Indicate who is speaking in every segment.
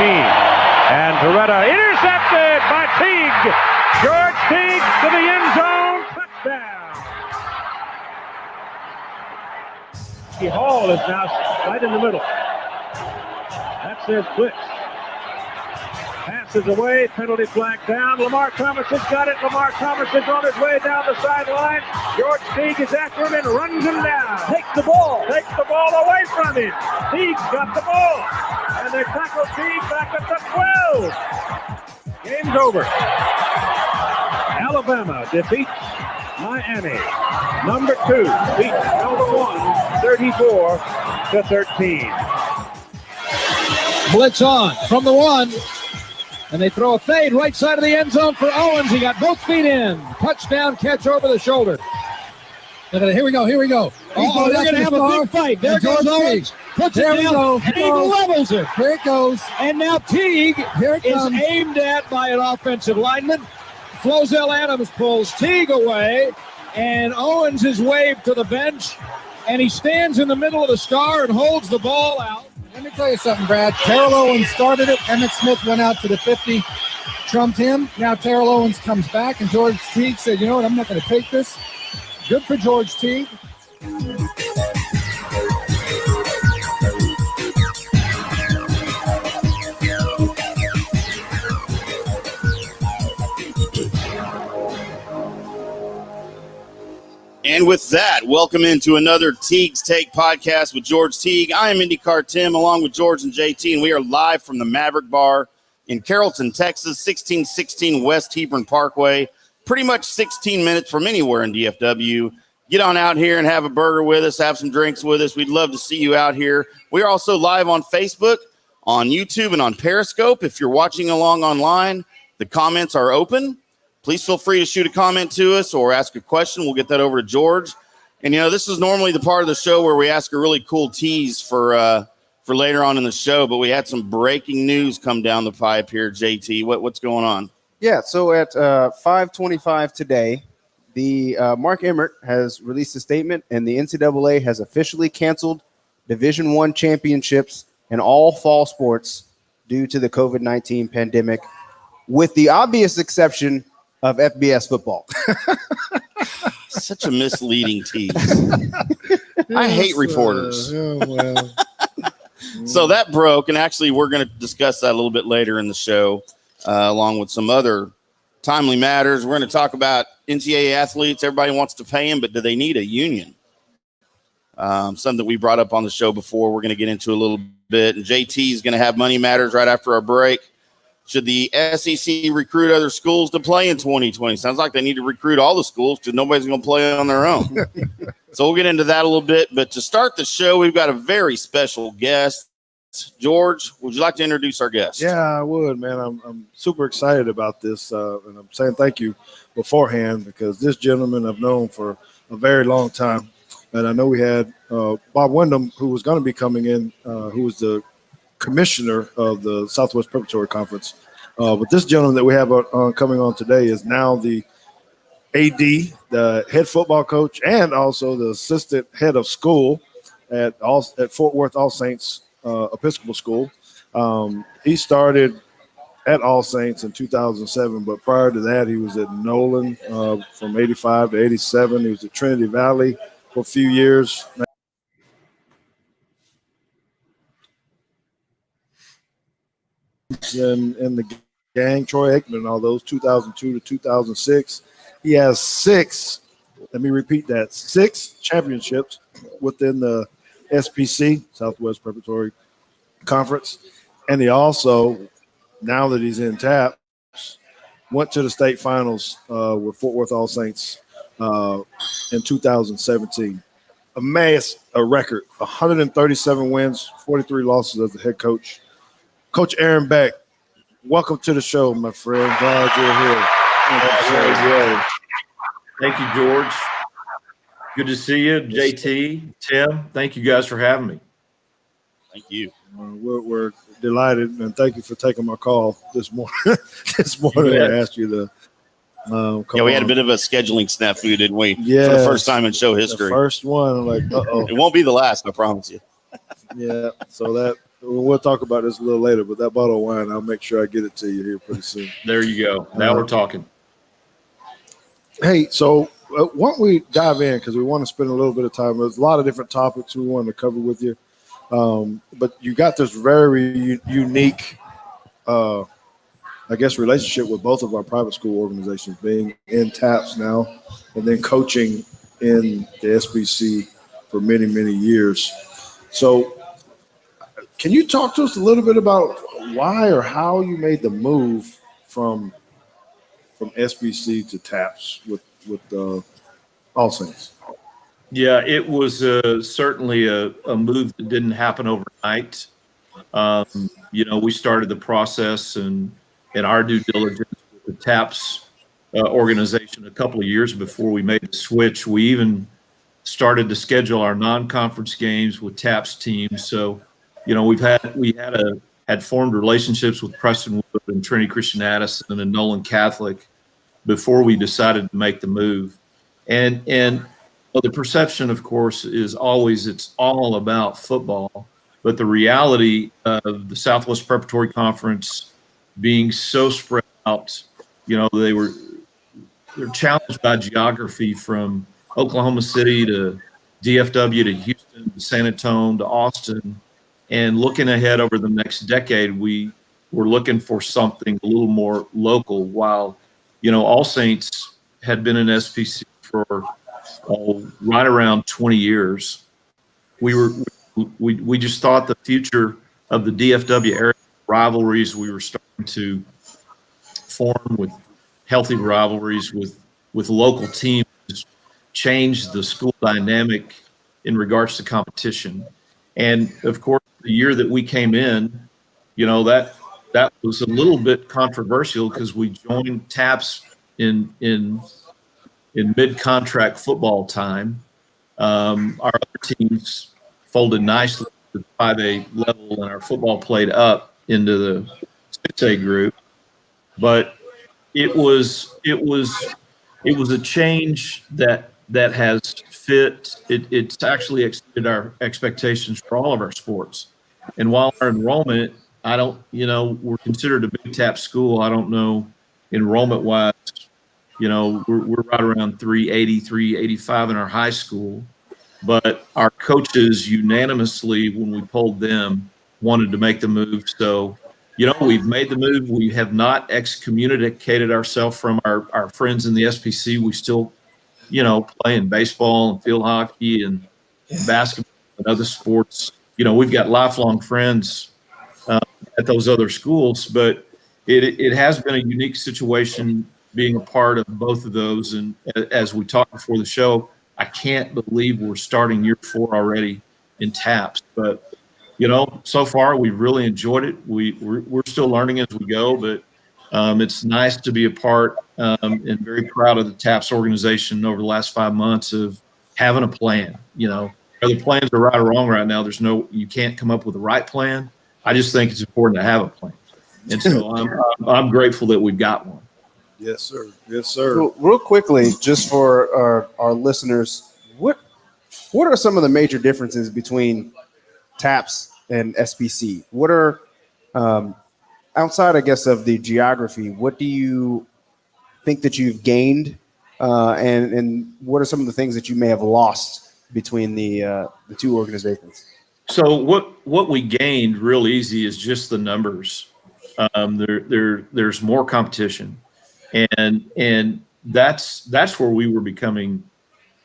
Speaker 1: And Toretta intercepted by Teague. George Teague to the end zone. Touchdown. Hall is now right in the middle. That's their blitz. Passes away, penalty flag down. Lamar Thomas has got it. Lamar Thomas is on his way down the sideline. George Teague is after him and runs him down. Takes the ball away from him. Teague's got the ball. And they tackle Teague back at the 12. Game's over. Alabama defeats Miami. Number 2 beats number 1, 34-13.
Speaker 2: Blitz on from the 1. And they throw a fade right side of the end zone for Owens. He got both feet in. Touchdown catch over the shoulder. Look at it. Here we go. They're going to have a big fight. There goes Owens. Puts it down. And he levels it.
Speaker 3: Here it goes.
Speaker 2: And now Teague is aimed at by an offensive lineman. Flozell Adams pulls Teague away. And Owens is waved to the bench. And he stands in the middle of the star and holds the ball out.
Speaker 3: Let me tell you something, Brad. Terrell Owens started it. Emmett Smith went out to the 50, trumped him. Now Terrell Owens comes back, and George Teague said, you know what, I'm not going to take this. Good for George Teague.
Speaker 4: And with that, welcome into another Teague's Take podcast with George Teague. I am IndyCar Timm along with George and JT, and we are live from the Maverick Bar in Carrollton, Texas, 1616 West Hebron Parkway. Pretty much 16 minutes from anywhere in DFW. Get on out here and have a burger with us, have some drinks with us. We'd love to see you out here. We are also live on Facebook, on YouTube, and on Periscope. If you're watching along online, the comments are open. Please feel free to shoot a comment to us or ask a question. We'll get that over to George. And, this is normally the part of the show where we ask a really cool tease for later on in the show, but we had some breaking news come down the pipe here, JT. What's going on?
Speaker 5: Yeah, so at 5:25 today, the Mark Emmert has released a statement, and the NCAA has officially canceled Division I championships in all fall sports due to the COVID-19 pandemic, with the obvious exception of FBS football.
Speaker 4: Such a misleading tease. I hate reporters. So that broke, and actually we're going to discuss that a little bit later in the show, along with some other timely matters. We're going to talk about NCAA athletes. Everybody wants to pay them, but do they need a union? Something that we brought up on the show before. We're going to get into a little bit, and JT is going to have Money Matters right after our break. Should the SEC recruit other schools to play in 2020? Sounds like they need to recruit all the schools because nobody's going to play on their own. So we'll get into that a little bit. But to start the show, we've got a very special guest. George, would you like to introduce our guest?
Speaker 6: Yeah, I would, man. I'm super excited about this, and I'm saying thank you beforehand because this gentleman I've known for a very long time. And I know we had Bob Windham, who was going to be coming in, who was the commissioner of the Southwest Preparatory Conference. But this gentleman that we have coming on today is now the AD, the head football coach, and also the assistant head of school at Fort Worth All Saints Episcopal School. He started at All Saints in 2007, but prior to that, he was at Nolan from 85 to 87. He was at Trinity Valley for a few years. In the gang, Troy Aikman, all those 2002 to 2006. He has 6 championships within the SPC, Southwest Preparatory Conference. And he also, now that he's in TAPS, went to the state finals with Fort Worth All Saints in 2017. Amassed a record, 137 wins, 43 losses as the head coach. Coach Aaron Beck, welcome to the show, my friend. Glad you're here.
Speaker 7: Thank you, George. Good to see you, JT, Tim. Thank you guys for having me.
Speaker 4: Thank you.
Speaker 6: We're delighted, and thank you for taking my call this morning. I asked you to
Speaker 4: we had a bit of a scheduling snafu, didn't we?
Speaker 6: Yeah.
Speaker 4: For the first time in show history.
Speaker 6: The first one, I'm like, uh-oh.
Speaker 4: It won't be the last, I promise you.
Speaker 6: Yeah, so that we'll talk about this a little later, but that bottle of wine, I'll make sure I get it to you here pretty soon.
Speaker 7: There you go. Now we're talking.
Speaker 6: Hey, so why don't we dive in, because we want to spend a little bit of time. There's a lot of different topics we wanted to cover with you. But you got this very unique, I guess, relationship with both of our private school organizations, being in TAPS now and then coaching in the SBC for many, many years. So can you talk to us a little bit about why or how you made the move from SBC to TAPS with All Saints?
Speaker 7: Yeah, it was certainly a move that didn't happen overnight. We started the process and our due diligence with the TAPS organization a couple of years before we made the switch. We even started to schedule our non-conference games with TAPS teams. So, we had formed relationships with Prestonwood and Trinity Christian Addison and Nolan Catholic before we decided to make the move. And the perception, of course, is always it's all about football. But the reality of the Southwest Preparatory Conference being so spread out, they're challenged by geography from Oklahoma City to DFW to Houston to San Antonio to Austin. And looking ahead over the next decade, we were looking for something a little more local. While, All Saints had been in SPC for right around 20 years, we just thought the future of the DFW area rivalries we were starting to form with healthy rivalries with local teams changed the school dynamic in regards to competition. And of course, the year that we came in, that was a little bit controversial because we joined TAPS in mid-contract football time. Our other teams folded nicely to the 5A level, and our football played up into the 6A group. But it was a change that has fit. It's actually exceeded our expectations for all of our sports. And while our enrollment, we're considered a big TAP school. I don't know enrollment wise, we're right around 380, 385 in our high school. But our coaches unanimously, when we polled them, wanted to make the move. So, we've made the move. We have not excommunicated ourselves from our friends in the SPC. We still, play in baseball and field hockey and basketball and other sports. We've got lifelong friends at those other schools, but it has been a unique situation being a part of both of those. And as we talked before the show, I can't believe we're starting year 4 already in TAPS. But, so far we've really enjoyed it. We're still learning as we go, but it's nice to be a part and very proud of the TAPS organization over the last 5 months of having a plan. Whether plans are right or wrong right now, you can't come up with the right plan. I just think it's important to have a plan. And so I'm grateful that we've got one.
Speaker 6: Yes, sir. Yes, sir.
Speaker 5: Well, real quickly, just for our listeners, what are some of the major differences between TAPS and SPC? What are, outside, I guess, of the geography, what do you think that you've gained? And what are some of the things that you may have lost between the two organizations?
Speaker 7: So what we gained real easy is just the numbers. There's more competition. And that's where we were becoming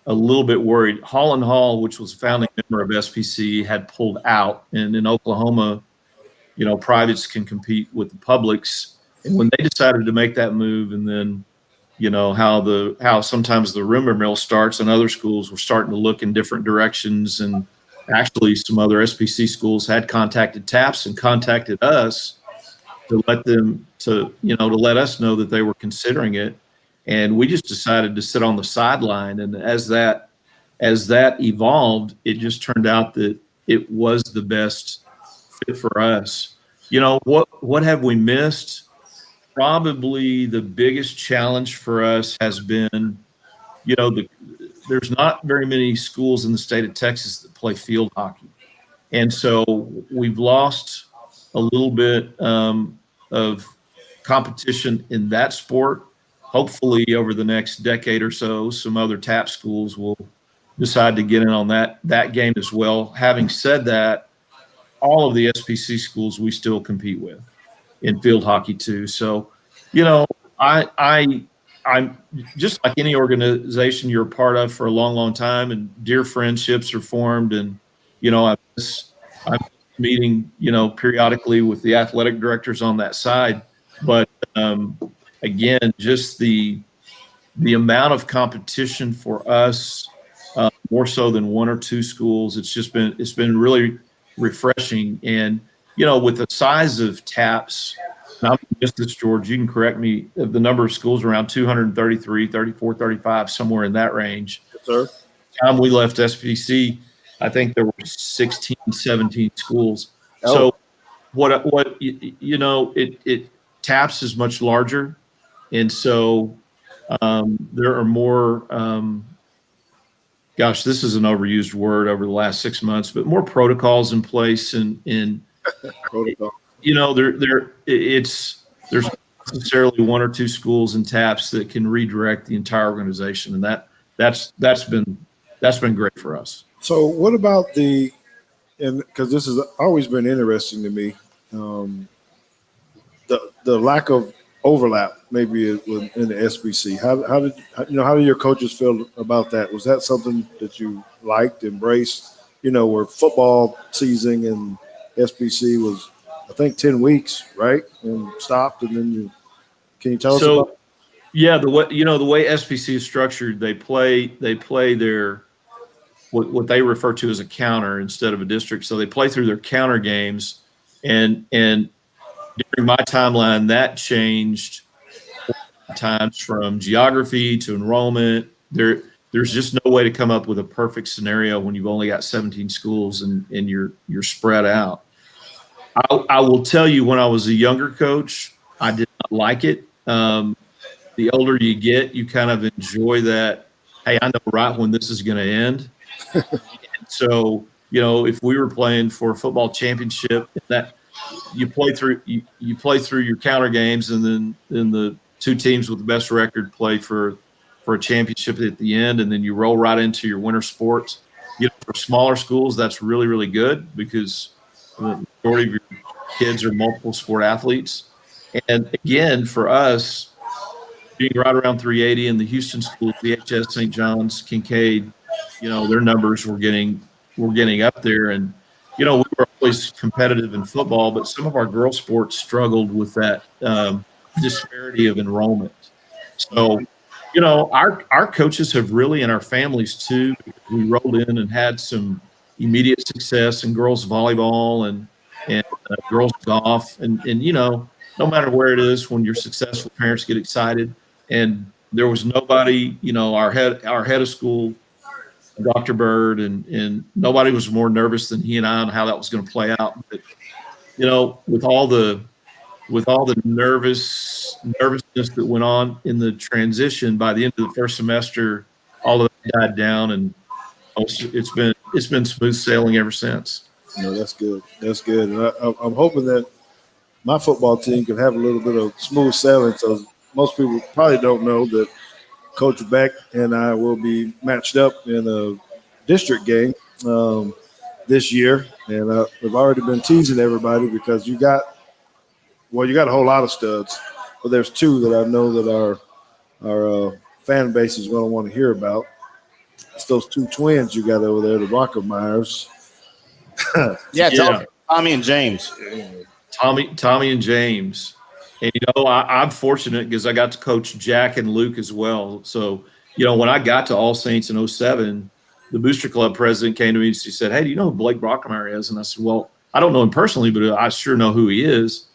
Speaker 7: a little bit worried. Holland Hall, which was a founding member of SPC, had pulled out. And in Oklahoma, privates can compete with the publics. And when they decided to make that move, and then, how sometimes the rumor mill starts, and other schools were starting to look in different directions. And actually some other SPC schools had contacted TAPS and contacted us to let us know that they were considering it. And we just decided to sit on the sideline. And as that evolved, it just turned out that it was the best fit for us. What have we missed? Probably the biggest challenge for us has been, there's not very many schools in the state of Texas that play field hockey. And so we've lost a little bit of competition in that sport. Hopefully over the next decade or so, some other TAP schools will decide to get in on that game as well. Having said that, all of the SPC schools we still compete with in field hockey too. So, I'm just like any organization you're a part of for a long, long time, and dear friendships are formed. And, I'm meeting, periodically with the athletic directors on that side. But again, just the amount of competition for us, more so than one or two schools, it's been really refreshing. And, with the size of TAPS, and I'm just this, George, you can correct me, the number of schools around 233, 34, 35, somewhere in that range.
Speaker 6: Yes, sir.
Speaker 7: By the time we left SPC, I think there were 16, 17 schools.
Speaker 5: Oh.
Speaker 7: So TAPS is much larger. And so there are more, gosh, this is an overused word over the last 6 months, but more protocols in place and
Speaker 6: Protocol.
Speaker 7: there's necessarily one or two schools and TAPS that can redirect the entire organization, and that's been great for us.
Speaker 6: So what about and because this has always been interesting to me, the lack of overlap maybe in the SBC. How did your coaches feel about that? Was that something that you liked, embraced? Where football season and SBC was, I think, 10 weeks, right? And stopped, and then can you tell us about?
Speaker 7: Yeah, the way SBC is structured, they play their what they refer to as a counter instead of a district. So they play through their counter games, and during my timeline, that changed times from geography to enrollment. There's just no way to come up with a perfect scenario when you've only got 17 schools and you're spread out. I will tell you, when I was a younger coach, I did not like it. The older you get, you kind of enjoy that. Hey, I know right when this is going to end. So, if we were playing for a football championship, that you play through your counter games, and then the two teams with the best record play for a championship at the end, and then you roll right into your winter sports. For smaller schools, that's really, really good because the majority of your kids are multiple sport athletes. And again, for us, being right around 380 in the Houston schools, VHS, St. John's, Kincaid, their numbers were getting up there. And, we were always competitive in football, but some of our girl sports struggled with that disparity of enrollment. So, our coaches have really, and our families too, we rolled in and had some immediate success in girls volleyball and girls golf. And no matter where it is, when you're successful, parents get excited. And there was nobody, our head of school, Dr. Bird, and nobody was more nervous than he and I on how that was going to play out. But, with all the nervousness that went on in the transition, by the end of the first semester, all of that died down, and it's been smooth sailing ever since.
Speaker 6: That's good. That's good. And I'm hoping that my football team can have a little bit of smooth sailing. So most people probably don't know that Coach Beck and I will be matched up in a district game this year. And we've already been teasing everybody because you got a whole lot of studs, but there's two that I know that our fan base is going to want to hear about. It's those two twins you got over there, the Rockermeyers.
Speaker 4: Yeah. Tommy and James.
Speaker 7: Tommy and James. And, I'm fortunate because I got to coach Jack and Luke as well. So, when I got to All Saints in 2007, the Booster Club president came to me and she said, "Hey, do you know who Blake Brockermeyer is?" And I said, "Well, I don't know him personally, but I sure know who he is."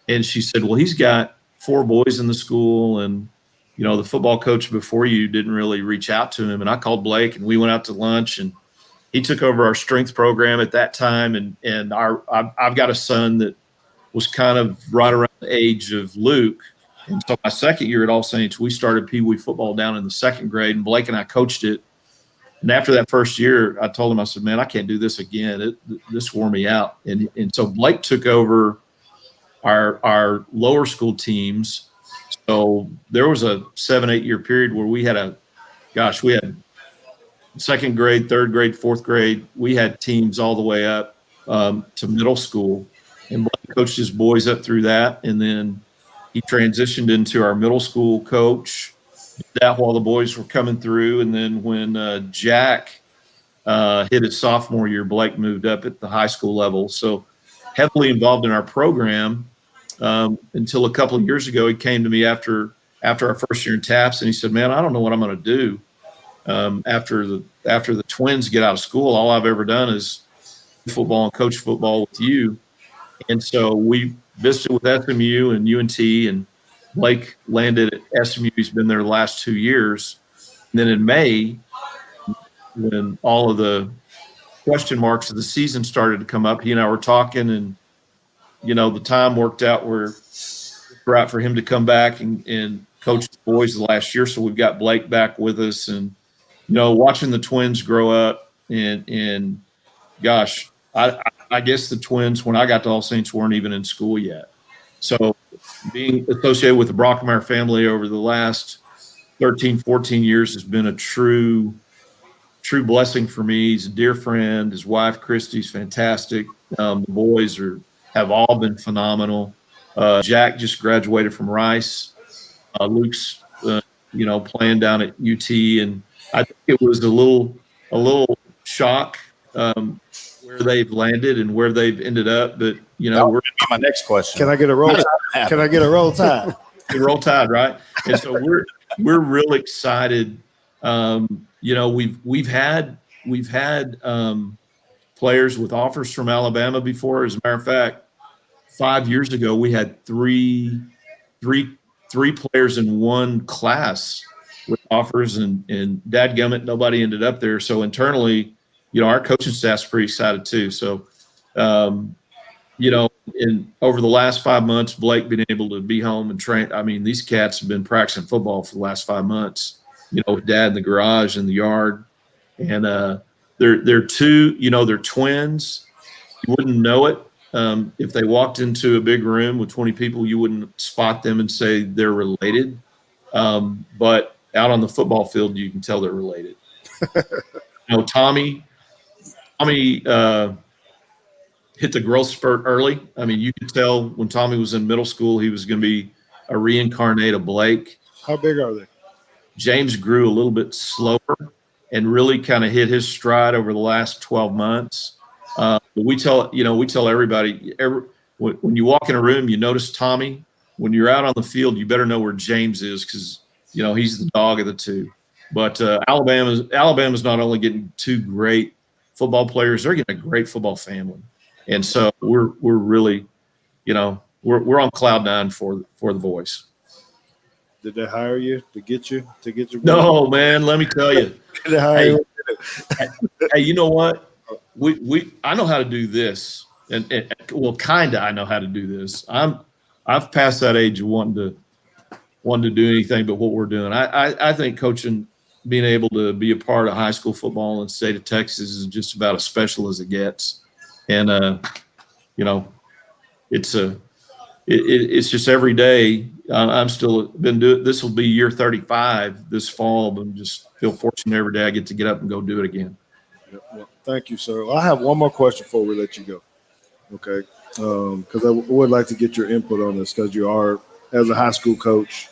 Speaker 7: And she said, "Well, he's got 4 boys in the school, and, the football coach before you didn't really reach out to him." And I called Blake, and we went out to lunch, and he took over our strength program at that time. And I've got a son that was kind of right around the age of Luke. And so my second year at All Saints, we started Pee Wee football down in the second grade, and Blake and I coached it. And after that first year, I told him, I said, man, I can't do this again. This wore me out. And so Blake took over our lower school teams. So there was a 7-8 year period where we had second grade, third grade, fourth grade. We had teams all the way up to middle school, and Blake coached his boys up through that. And then he transitioned into our middle school coach, did that while the boys were coming through. And then when Jack hit his sophomore year, Blake moved up at the high school level. So heavily involved in our program until a couple of years ago. He came to me after our first year in TAPS, and he said, man, I don't know what I'm going to do. After the twins get out of school, all I've ever done is football and coach football with you. And so we visited with SMU and UNT, and Blake landed at SMU. He's been there the last 2 years. And then in May, when all of the question marks of the season started to come up, he and I were talking, and, the time worked out where right for him to come back and coach the boys the last year. So we've got Blake back with us, and, watching the twins grow up and gosh, I guess the twins, when I got to All Saints, weren't even in school yet. So being associated with the Brockmeyer family over the last 13, 14 years has been a true blessing for me. He's a dear friend. His wife, Christy's fantastic. The boys have all been phenomenal. Jack just graduated from Rice. Luke's, playing down at UT, and I think it was a little shock where they've landed and where they've ended up. But
Speaker 4: we're my next question.
Speaker 6: Can I get a roll? Can I get a roll tide?
Speaker 7: Roll tide, right? And so we're real excited. We've had players with offers from Alabama before. As a matter of fact, 5 years ago we had three players in one class with offers, and dadgummit, nobody ended up there. So internally, our coaching staff's pretty excited too. So, over the last 5 months, Blake been able to be home and train. I mean, these cats have been practicing football for the last 5 months, with dad in the garage, in the yard. And they're twins. You wouldn't know it. If they walked into a big room with 20 people, you wouldn't spot them and say they're related. But out on the football field, you can tell they're related. Tommy hit the growth spurt early. I mean, you could tell when Tommy was in middle school, he was going to be a reincarnate of Blake.
Speaker 6: How big are they?
Speaker 7: James grew a little bit slower and really kind of hit his stride over the last 12 months. We tell everybody, when you walk in a room, you notice Tommy. When you're out on the field, you better know where James is, because he's the dog of the two. But Alabama's not only getting two great football players, they're getting a great football family. And so we're really, we're on cloud nine for the boys.
Speaker 6: Did they hire you to get you?
Speaker 7: No, man. Let me tell you.
Speaker 6: Did they hire you?
Speaker 7: Hey, you know what? I know how to do this, and kinda I know how to do this. I've passed that age of wanting to do anything but what we're doing. I think coaching, being able to be a part of high school football in the state of Texas is just about as special as it gets. And it's just every day. I'm still been doing. This will be year 35 this fall, but just feel fortunate every day I get up and go do it again.
Speaker 6: Well, thank you, sir. I have one more question before we let you go. Okay, because I would like to get your input on this, because you are, as a high school coach,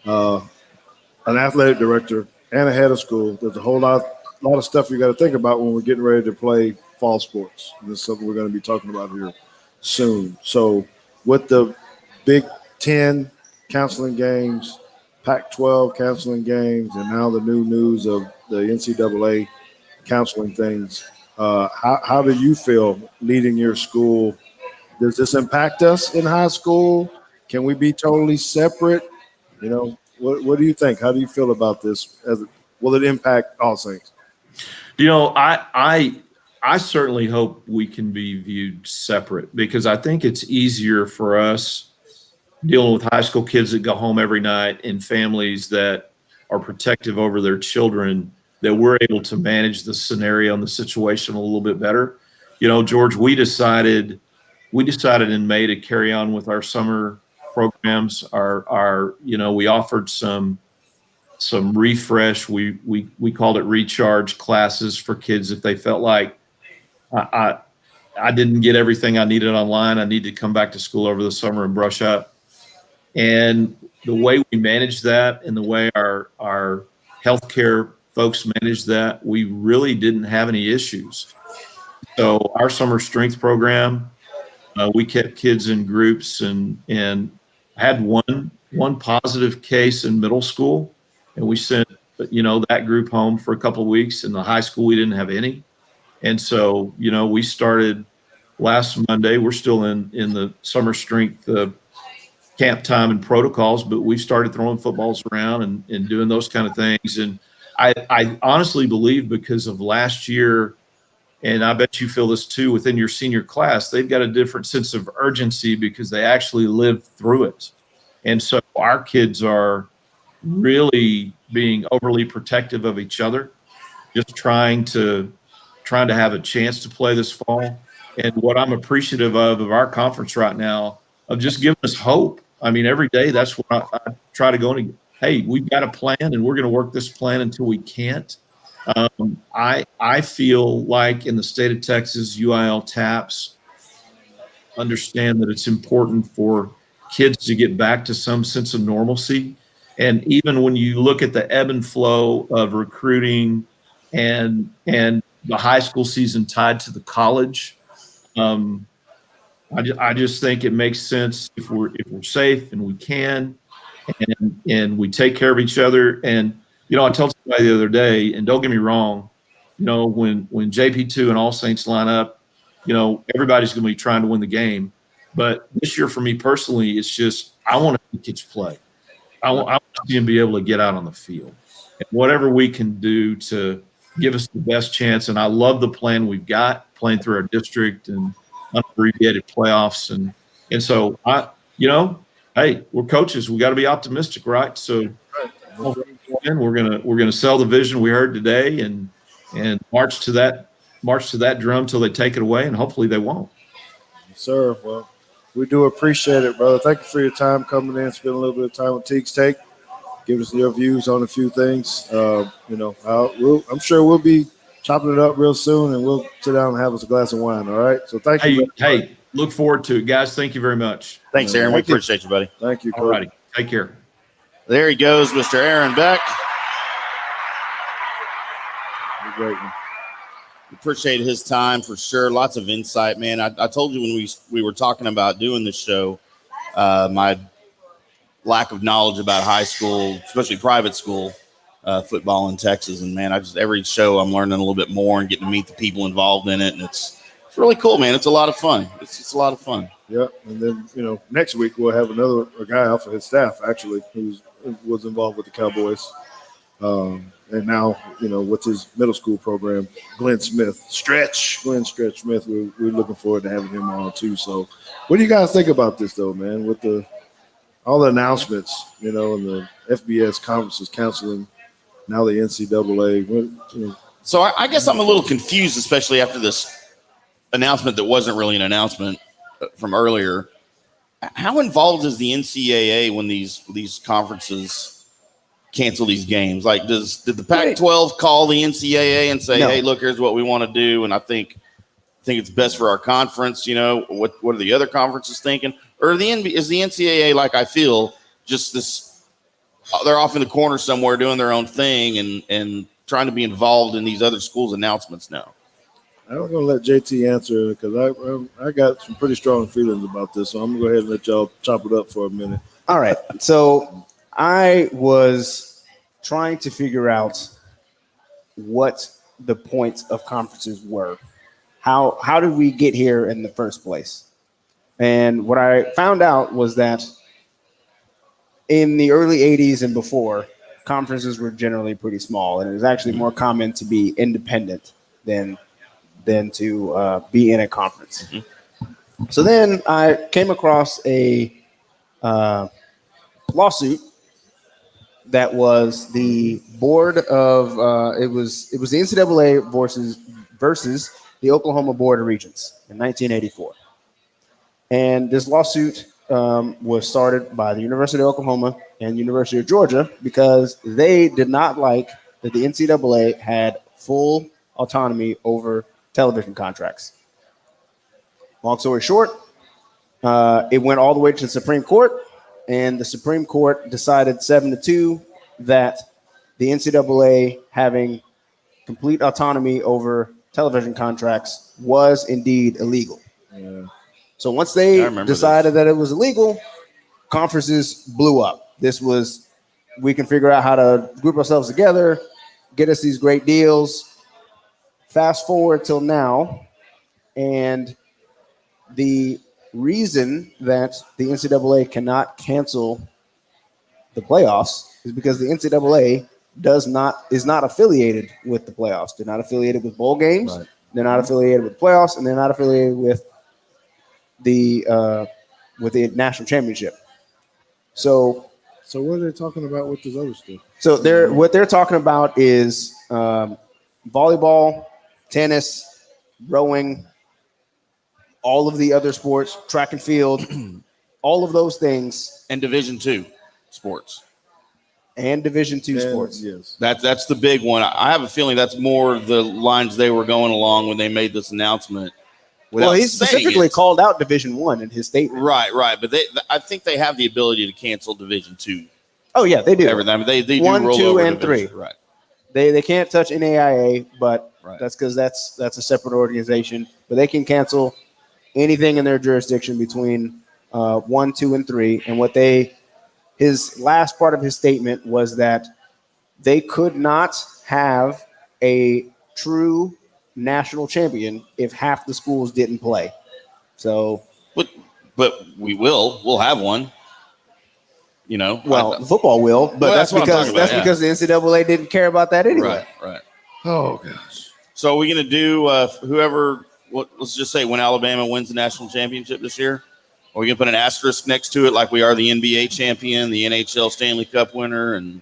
Speaker 6: an athletic director, and a head of school. There's a lot of stuff you got to think about when we're getting ready to play fall sports. And this is something we're going to be talking about here soon. So with the Big Ten counseling games, Pac-12 counseling games, and now the new news of the NCAA counseling things, how do you feel leading your school? Does this impact us in high school? Can we be totally separate? What do you think? How do you feel about this? Will it impact All Saints?
Speaker 7: I certainly hope we can be viewed separate, because I think it's easier for us dealing with high school kids that go home every night and families that are protective over their children that we're able to manage the scenario and the situation a little bit better. You know, George, we decided in May to carry on with our summer programs. We offered some refresh. We called it recharge classes for kids if they felt like I didn't get everything I needed online. I need to come back to school over the summer and brush up. And the way we managed that and the way our healthcare folks managed that, we really didn't have any issues. So our summer strength program, we kept kids in groups and had one positive case in middle school, and we sent that group home for a couple of weeks. In the high school, we didn't have any. And so, we started last Monday. We're still in the summer strength camp time and protocols, but we started throwing footballs around and doing those kind of things. And I honestly believe because of last year, and I bet you feel this too within your senior class, they've got a different sense of urgency because they actually lived through it. And so our kids are really being overly protective of each other, just trying to have a chance to play this fall. And what I'm appreciative of our conference right now, of just giving us hope. I mean, every day that's what I try to go and, hey, we've got a plan and we're going to work this plan until we can't. I feel like in the state of Texas, UIL TAPS understand that it's important for kids to get back to some sense of normalcy. And even when you look at the ebb and flow of recruiting and the high school season tied to the college, I just think it makes sense if we're safe and we can, and we take care of each other. And I told somebody the other day, and don't get me wrong, when JP2 and All Saints line up, everybody's going to be trying to win the game. But this year for me personally, it's just I want to see kids play. I want to see them be able to get out on the field, and whatever we can do to give us the best chance. And I love the plan we've got playing through our district and unabbreviated playoffs. And so hey, we're coaches. We got to be optimistic, right? So we're gonna sell the vision we heard today and march to that drum till they take it away, and hopefully they won't.
Speaker 6: Yes, sir. Well, we do appreciate it, brother. Thank you for your time coming in, spending a little bit of time with Teague's Take. Give us your views on a few things. I'm sure we'll be chopping it up real soon, and we'll sit down and have us a glass of wine. All right. So thank you.
Speaker 7: Hey, look forward to it, guys. Thank you very much.
Speaker 4: Thanks, Aaron. We appreciate you, buddy.
Speaker 6: Thank you.
Speaker 7: All righty. Take care.
Speaker 4: There he goes, Mr. Aaron Beck.
Speaker 6: Great.
Speaker 4: Appreciate his time for sure. Lots of insight, man. I told you when we were talking about doing this show, my lack of knowledge about high school, especially private school football in Texas. And man, every show I'm learning a little bit more and getting to meet the people involved in it. And it's really cool, man. It's a lot of fun. It's a lot of fun.
Speaker 6: Yeah. And then, next week we'll have a guy off of his staff actually who was involved with the Cowboys. And now, with his middle school program, Glenn Stretch Smith, we're looking forward to having him on too. So what do you guys think about this though, man, with all the announcements, and the FBS conferences canceling, now the NCAA.
Speaker 4: So I guess I'm a little confused, especially after this announcement that wasn't really an announcement from earlier. How involved is the NCAA when these conferences cancel these games? Like, did the Pac-12 call the NCAA and say, "Hey, look, here's what we want to do, and I think it's best for our conference"? What are the other conferences thinking? Or is the NCAA, like I feel, just this? They're off in the corner somewhere doing their own thing and trying to be involved in these other schools' announcements now.
Speaker 6: I'm going to let JT answer because I got some pretty strong feelings about this. So I'm going to go ahead and let y'all chop it up for a minute.
Speaker 5: All right. So I was trying to figure out what the points of conferences were. How did we get here in the first place? And what I found out was that in the early 80s and before, conferences were generally pretty small, and it was actually more common to be independent than to be in a conference. Mm-hmm. So then I came across a lawsuit that was the board of it was the NCAA versus the Oklahoma Board of Regents in 1984. And this lawsuit was started by the University of Oklahoma and University of Georgia because they did not like that the NCAA had full autonomy over television contracts. Long story short, it went all the way to the Supreme Court, and the Supreme Court decided 7-2 that the NCAA having complete autonomy over television contracts was indeed illegal.
Speaker 6: Yeah.
Speaker 5: So once they decided that it was illegal, conferences blew up. This was, we can figure out how to group ourselves together, get us these great deals. Fast forward till now, and the reason that the NCAA cannot cancel the playoffs is because the NCAA is not affiliated with the playoffs. They're not affiliated with bowl games. Right. They're not affiliated with playoffs, and they're not affiliated with the national championship. So
Speaker 6: what are they talking about with this other stuff?
Speaker 5: So what they're talking about is volleyball, tennis, rowing, all of the other sports, track and field, all of those things,
Speaker 4: and Division II sports.
Speaker 5: And Division II sports.
Speaker 6: Yes.
Speaker 4: That's the big one. I have a feeling that's more the lines they were going along when they made this announcement.
Speaker 5: Well, he specifically called out Division I in his statement.
Speaker 4: Right. But I think they have the ability to cancel Division II.
Speaker 5: Oh yeah, they do.
Speaker 4: Everything. I mean, they do
Speaker 5: 1,
Speaker 4: roll
Speaker 5: 2,
Speaker 4: over
Speaker 5: and
Speaker 4: division.
Speaker 5: 3.
Speaker 4: Right.
Speaker 5: They can't touch NAIA, but
Speaker 4: right.
Speaker 5: That's because that's a separate organization. But they can cancel anything in their jurisdiction between 1, 2, and 3. And his last part of his statement was that they could not have a true national champion if half the schools didn't play. So,
Speaker 4: but we'll have one. You know,
Speaker 5: football will, but that's because the NCAA didn't care about that anyway.
Speaker 4: Right.
Speaker 6: Oh gosh.
Speaker 4: So are we going to do whoever? Let's just say when Alabama wins the national championship this year, are we going to put an asterisk next to it like we are the NBA champion, the NHL Stanley Cup winner, and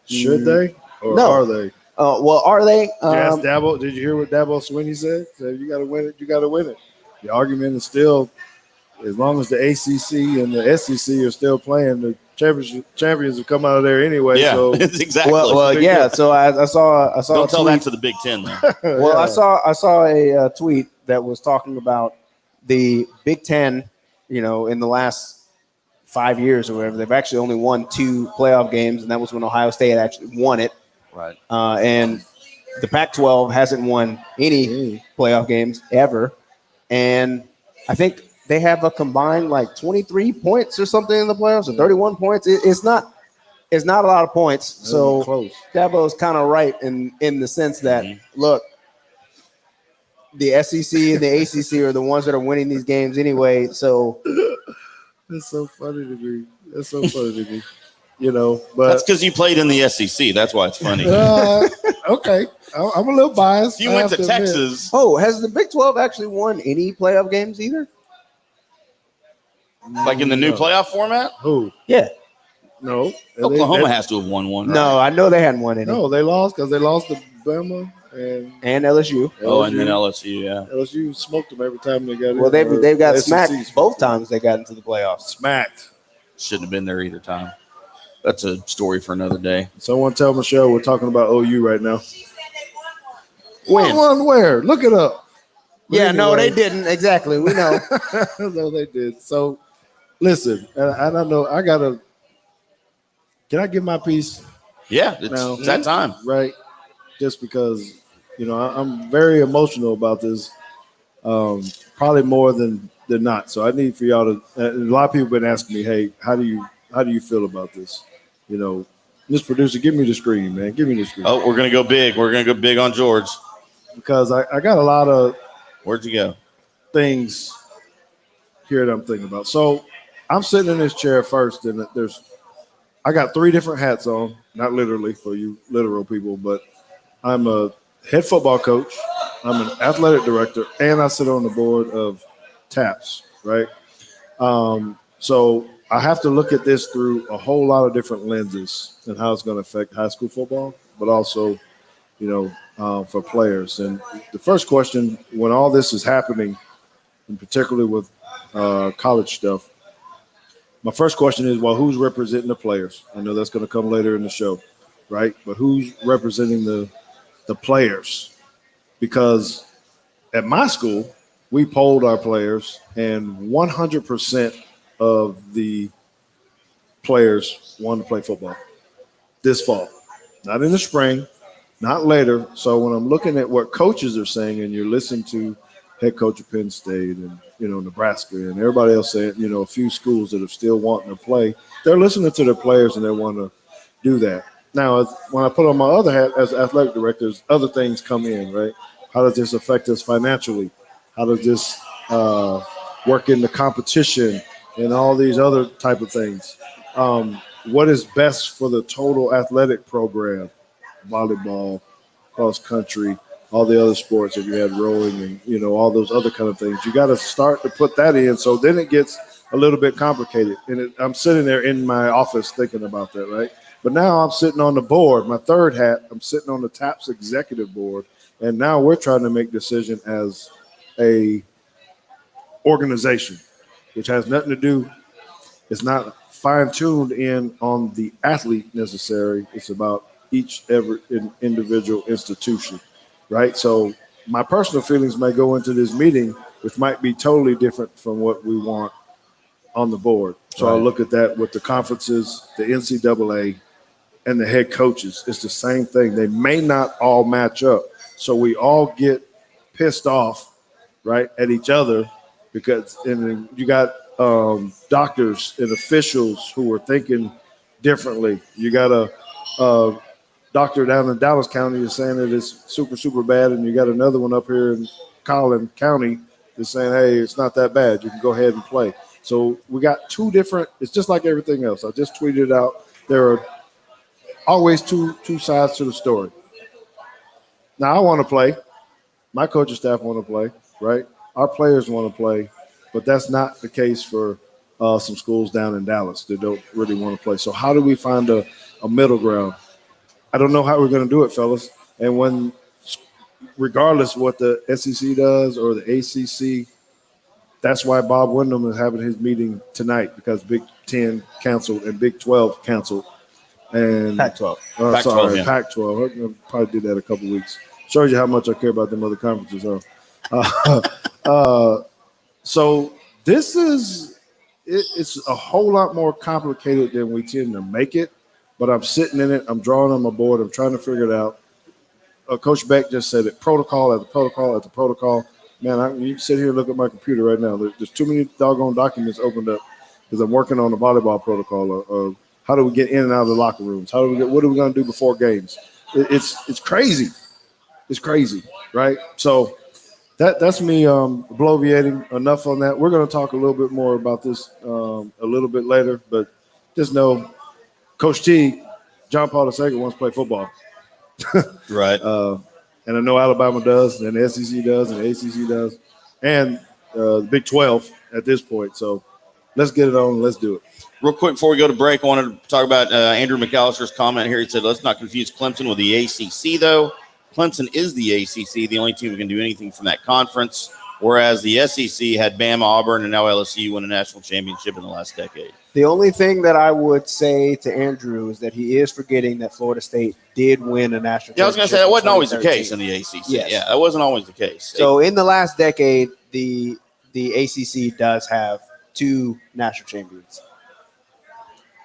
Speaker 6: should they or
Speaker 5: no.
Speaker 6: Are they?
Speaker 5: Are they?
Speaker 6: Did you ask Dabo? Did you hear what Dabo Swinney said? Said you got to win it. You got to win it. The argument is still, as long as the ACC and the SEC are still playing, the champions will come out of there anyway.
Speaker 4: Yeah,
Speaker 6: so
Speaker 4: exactly.
Speaker 5: Well, yeah. So I saw.
Speaker 4: Don't tell that to the Big Ten, though.
Speaker 5: Well, yeah. I saw a tweet that was talking about the Big Ten. You know, in the last 5 years or whatever, they've actually only won 2 playoff games, and that was when Ohio State actually won it.
Speaker 4: Right.
Speaker 5: And the Pac-12 hasn't won any playoff games ever, and I think they have a combined like 23 points or something in the playoffs, or 31 points. It's not a lot of points. So Dabo's kind of right in the sense that look, the SEC and the ACC are the ones that are winning these games anyway. So
Speaker 6: that's so funny to me. That's so funny to me. You know, but
Speaker 4: that's because you played in the SEC. That's why it's funny.
Speaker 6: Okay, I'm a little biased.
Speaker 4: You went to Texas.
Speaker 5: Oh, has the Big 12 actually won any playoff games either?
Speaker 4: Like in the new playoff format?
Speaker 6: Who?
Speaker 5: Yeah.
Speaker 6: No.
Speaker 4: Oklahoma has to have won one. Right?
Speaker 5: No, I know they hadn't won any.
Speaker 6: No, they lost because they lost to Bama
Speaker 5: and LSU.
Speaker 4: Oh, and then LSU, yeah.
Speaker 6: LSU smoked them every time they got in.
Speaker 5: Well, they've got smacked both times they got into the playoffs.
Speaker 6: Smacked.
Speaker 4: Shouldn't have been there either time. That's a story for another day.
Speaker 6: Someone tell Michelle we're talking about OU right now.
Speaker 5: When?
Speaker 6: Won where? Look it up.
Speaker 5: But anyway. No, they didn't. Exactly. We know.
Speaker 6: No, they did. So, listen, I don't know. Can I give my piece?
Speaker 4: Yeah, it's that time.
Speaker 6: Right. Just because, you know, I'm very emotional about this, probably more than not. So I need for y'all to, a lot of people have been asking me, hey, how do you feel about this? You know, Mr. Producer, give me the screen, man. Give me the screen.
Speaker 4: Oh, we're going to go big. We're going to go big on George.
Speaker 6: Because I got a lot of
Speaker 4: where'd you go?
Speaker 6: Things here that I'm thinking about. So I'm sitting in this chair first, and I got 3 different hats on, not literally for you literal people, but I'm a head football coach, I'm an athletic director, and I sit on the board of TAPS, right? So I have to look at this through a whole lot of different lenses and how it's going to affect high school football, but also, for players. And the first question, when all this is happening, and particularly with college stuff, my first question is, well, who's representing the players? I know that's going to come later in the show, right? But who's representing the players? Because at my school, we polled our players, and 100% of the players wanted to play football this fall. Not in the spring, not later. So when I'm looking at what coaches are saying, and you're listening to head coach of Penn State and, Nebraska and everybody else saying, a few schools that are still wanting to play, they're listening to their players and they want to do that. Now, when I put on my other hat as athletic directors, other things come in, right? How does this affect us financially? How does this work in the competition and all these other type of things? What is best for the total athletic program? Volleyball, cross country, all the other sports that you had rowing and, all those other kind of things. You got to start to put that in. So then it gets a little bit complicated. And I'm sitting there in my office thinking about that, right? But now I'm sitting on the board, my third hat, I'm sitting on the TAPS executive board. And now we're trying to make decision as a organization, which has nothing to do. It's not fine-tuned in on the athlete necessary. It's about every individual institution, right? So my personal feelings may go into this meeting, which might be totally different from what we want on the board. So right. I'll look at that with the conferences, the NCAA, and the head coaches. It's the same thing. They may not all match up. So we all get pissed off, right, at each other because you got doctors and officials who are thinking differently. You got a doctor down in Dallas County is saying that it's super, super bad, and you got another one up here in Collin County that's saying, hey, it's not that bad. You can go ahead and play. So we got two different – it's just like everything else. I just tweeted it out. There are always two sides to the story. Now, I want to play. My coaching staff want to play, right? Our players want to play, but that's not the case for some schools down in Dallas that don't really want to play. So how do we find a middle ground? I don't know how we're going to do it, fellas. And regardless of what the SEC does or the ACC, that's why Bob Windham is having his meeting tonight, because Big 10 canceled and Big 12 canceled. And
Speaker 5: Pac-12.
Speaker 4: Pac-12, yeah.
Speaker 6: Pac-12. I probably did that a couple weeks. Shows you how much I care about them other conferences. So this it's a whole lot more complicated than we tend to make it. But I'm sitting in it. I'm drawing on my board. I'm trying to figure it out. Coach Beck just said it, protocol after protocol after protocol. Man, you can sit here and look at my computer right now. There's too many doggone documents opened up because I'm working on the volleyball protocol of how do we get in and out of the locker rooms? What are we going to do before games? It's crazy. It's crazy, right? So that's me bloviating. Enough on that. We're going to talk a little bit more about this a little bit later, but just know Coach T, John Paul II wants to play football.
Speaker 4: Right.
Speaker 6: And I know Alabama does, and the SEC does, and the ACC does, and the Big 12 at this point. So let's get it on. Let's do it.
Speaker 4: Real quick before we go to break, I wanted to talk about Andrew McAllister's comment here. He said, let's not confuse Clemson with the ACC, though. Clemson is the ACC, the only team who can do anything from that conference, whereas the SEC had Bama, Auburn, and now LSU win a national championship in the last decade.
Speaker 5: The only thing that I would say to Andrew is that he is forgetting that Florida State did win a national championship.
Speaker 4: Yeah, I was going to say that wasn't always the case in the ACC.
Speaker 5: Yes.
Speaker 4: Yeah, that wasn't always the case.
Speaker 5: So in the last decade, the ACC does have 2 national champions.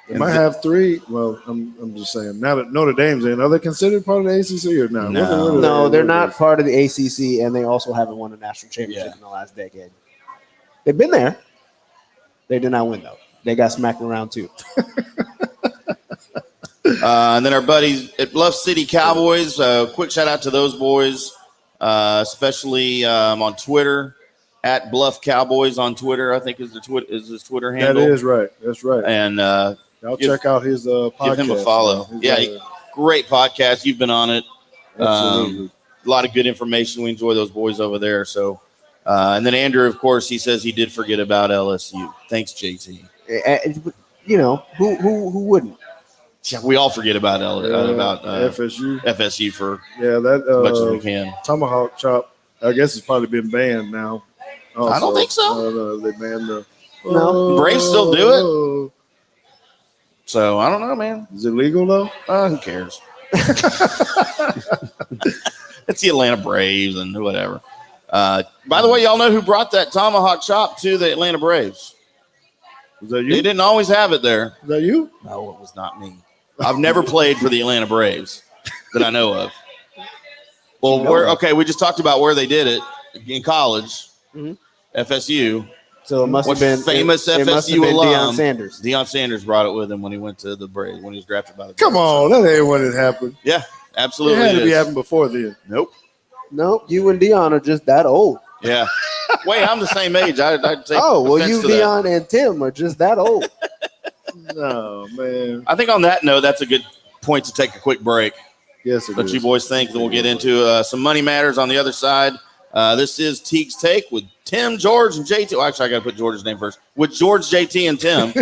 Speaker 6: They might have 3. Well, I'm just saying. Now that Notre Dame's in, are they considered part of the ACC or not?
Speaker 5: No, they're not part of the ACC, and they also haven't won a national championship in the last decade. They've been there. They did not win, though. They got smacked in round 2.
Speaker 4: And then our buddies at Bluff City Cowboys, quick shout out to those boys, especially on Twitter, at Bluff Cowboys on Twitter, I think is his Twitter handle.
Speaker 6: That is right. That's right.
Speaker 4: And
Speaker 6: I'll check out his podcast.
Speaker 4: Give him a follow. Great podcast. You've been on it.
Speaker 6: Absolutely.
Speaker 4: A lot of good information. We enjoy those boys over there. So, and then Andrew, of course, he says he did forget about LSU. Thanks, JT.
Speaker 5: You know, who wouldn't?
Speaker 4: Yeah, we all forget about
Speaker 6: FSU.
Speaker 4: FSU for
Speaker 6: that
Speaker 4: as much as we can.
Speaker 6: Tomahawk chop. I guess it's probably been banned now. Also,
Speaker 4: I don't think so.
Speaker 6: They banned the.
Speaker 5: No.
Speaker 4: Braves still do it. So I don't know, man.
Speaker 6: Is it legal though?
Speaker 4: Who cares? It's the Atlanta Braves and whatever. By the way, y'all know who brought that tomahawk chop to the Atlanta Braves?
Speaker 6: Was that you?
Speaker 4: They didn't always have it there.
Speaker 6: Is that you?
Speaker 4: No, it was not me. I've never played for the Atlanta Braves that I know of. Well, we just talked about where they did it in college, FSU.
Speaker 5: So it must have been
Speaker 4: famous
Speaker 5: FSU
Speaker 4: FSU alum.
Speaker 5: Deion Sanders.
Speaker 4: Deion Sanders brought it with him when he went to the Braves, when he was drafted by the Braves.
Speaker 6: Come on, that ain't when it happened.
Speaker 4: Yeah, absolutely.
Speaker 6: It had to be happened before then.
Speaker 4: Nope.
Speaker 5: You and Deion are just that old.
Speaker 4: Yeah. Wait, I'm the same age. I'd take
Speaker 5: you,
Speaker 4: to
Speaker 5: Deion, and Timm are just that old.
Speaker 6: No, man.
Speaker 4: I think on that note, that's a good point to take a quick break.
Speaker 6: Yes, it
Speaker 4: What
Speaker 6: is.
Speaker 4: you boys think? Then we'll get into some money matters on the other side. This is Teague's Take with Timm, George, and JT. Well, actually, I got to put George's name first. With George, JT, and Timm.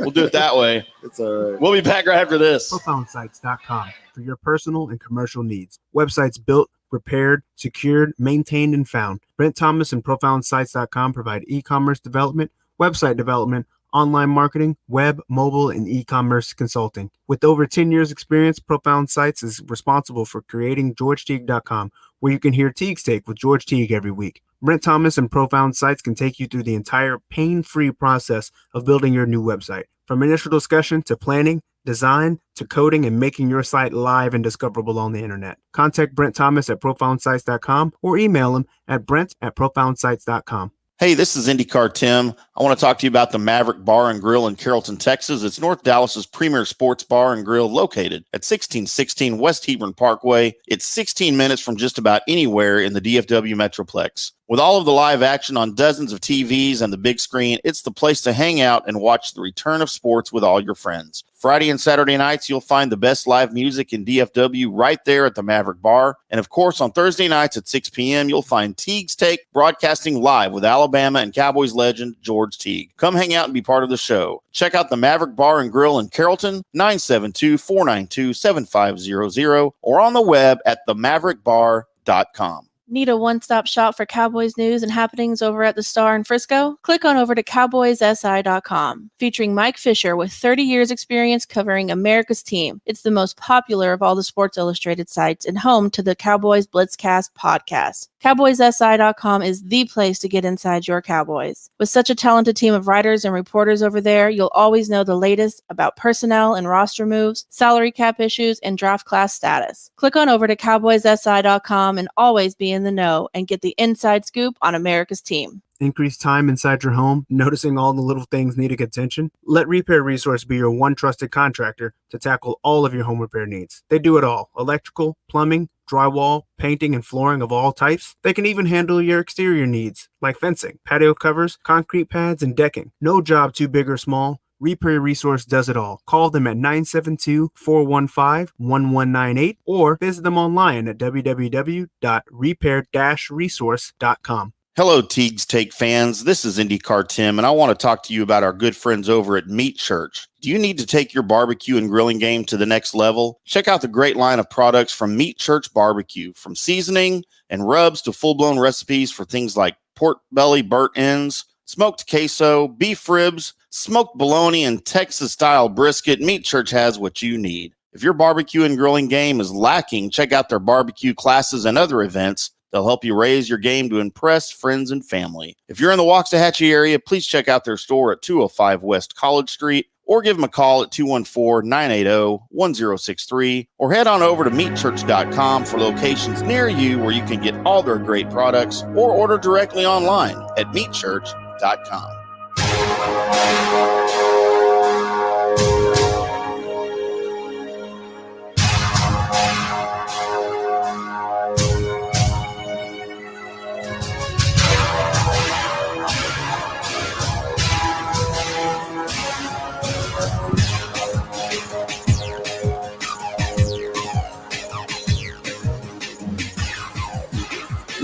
Speaker 4: We'll do it that way.
Speaker 6: It's all right.
Speaker 4: We'll be back right after this.
Speaker 8: ProfoundSites.com for your personal and commercial needs. Websites built, repaired, secured, maintained, and found. Brent Thomas and ProfoundSites.com provide e-commerce development, website development, online marketing, web, mobile, and e-commerce consulting. With over 10 years experience, Profound Sites is responsible for creating GeorgeTeague.com, where you can hear Teague's Take with George Teague every week. Brent Thomas and Profound Sites can take you through the entire pain-free process of building your new website. From initial discussion to planning, design, to coding, and making your site live and discoverable on the internet. Contact Brent Thomas at ProfoundSites.com or email him at brent@ProfoundSites.com.
Speaker 4: Hey, this is IndyCar Timm. I want to talk to you about the Maverick Bar and Grill in Carrollton, Texas. It's North Dallas's premier sports bar and grill located at 1616 West Hebron Parkway. It's 16 minutes from just about anywhere in the DFW Metroplex. With all of the live action on dozens of TVs and the big screen, it's the place to hang out and watch the return of sports with all your friends. Friday and Saturday nights, you'll find the best live music in DFW right there at the Maverick Bar. And of course, on Thursday nights at 6 p.m., you'll find Teague's Take broadcasting live with Alabama and Cowboys legend George Teague. Come hang out and be part of the show. Check out the Maverick Bar and Grill in Carrollton, 972-492-7500, or on the web at themaverickbar.com.
Speaker 9: Need a one-stop shop for Cowboys news and happenings over at the Star in Frisco? Click on over to CowboysSI.com. Featuring Mike Fisher with 30 years experience covering America's team. It's the most popular of all the Sports Illustrated sites and home to the Cowboys Blitzcast podcast. CowboysSI.com is the place to get inside your Cowboys. With such a talented team of writers and reporters over there, you'll always know the latest about personnel and roster moves, salary cap issues, and draft class status. Click on over to CowboysSI.com and always be in the know and get the inside scoop on America's team.
Speaker 8: Increase time inside your home, noticing all the little things needing attention? Let Repair Resource be your one trusted contractor to tackle all of your home repair needs. They do it all: electrical, plumbing, drywall, painting, and flooring of all types. They can even handle your exterior needs, like fencing, patio covers, concrete pads, and decking. No job too big or small. Repair Resource does it all. Call them at 972-415-1198 or visit them online at www.repair-resource.com.
Speaker 4: Hello, Teague's Take fans. This is IndyCar Timm, and I want to talk to you about our good friends over at Meat Church. Do you need to take your barbecue and grilling game to the next level? Check out the great line of products from Meat Church Barbecue, from seasoning and rubs to full-blown recipes for things like pork belly, burnt ends, smoked queso, beef ribs, smoked bologna, and Texas-style brisket. Meat Church has what you need. If your barbecue and grilling game is lacking, check out their barbecue classes and other events. They'll help you raise your game to impress friends and family. If you're in the Waxahachie area, please check out their store at 205 West College Street, or give them a call at 214-980-1063, or head on over to meatchurch.com for locations near you where you can get all their great products, or order directly online at meatchurch.com.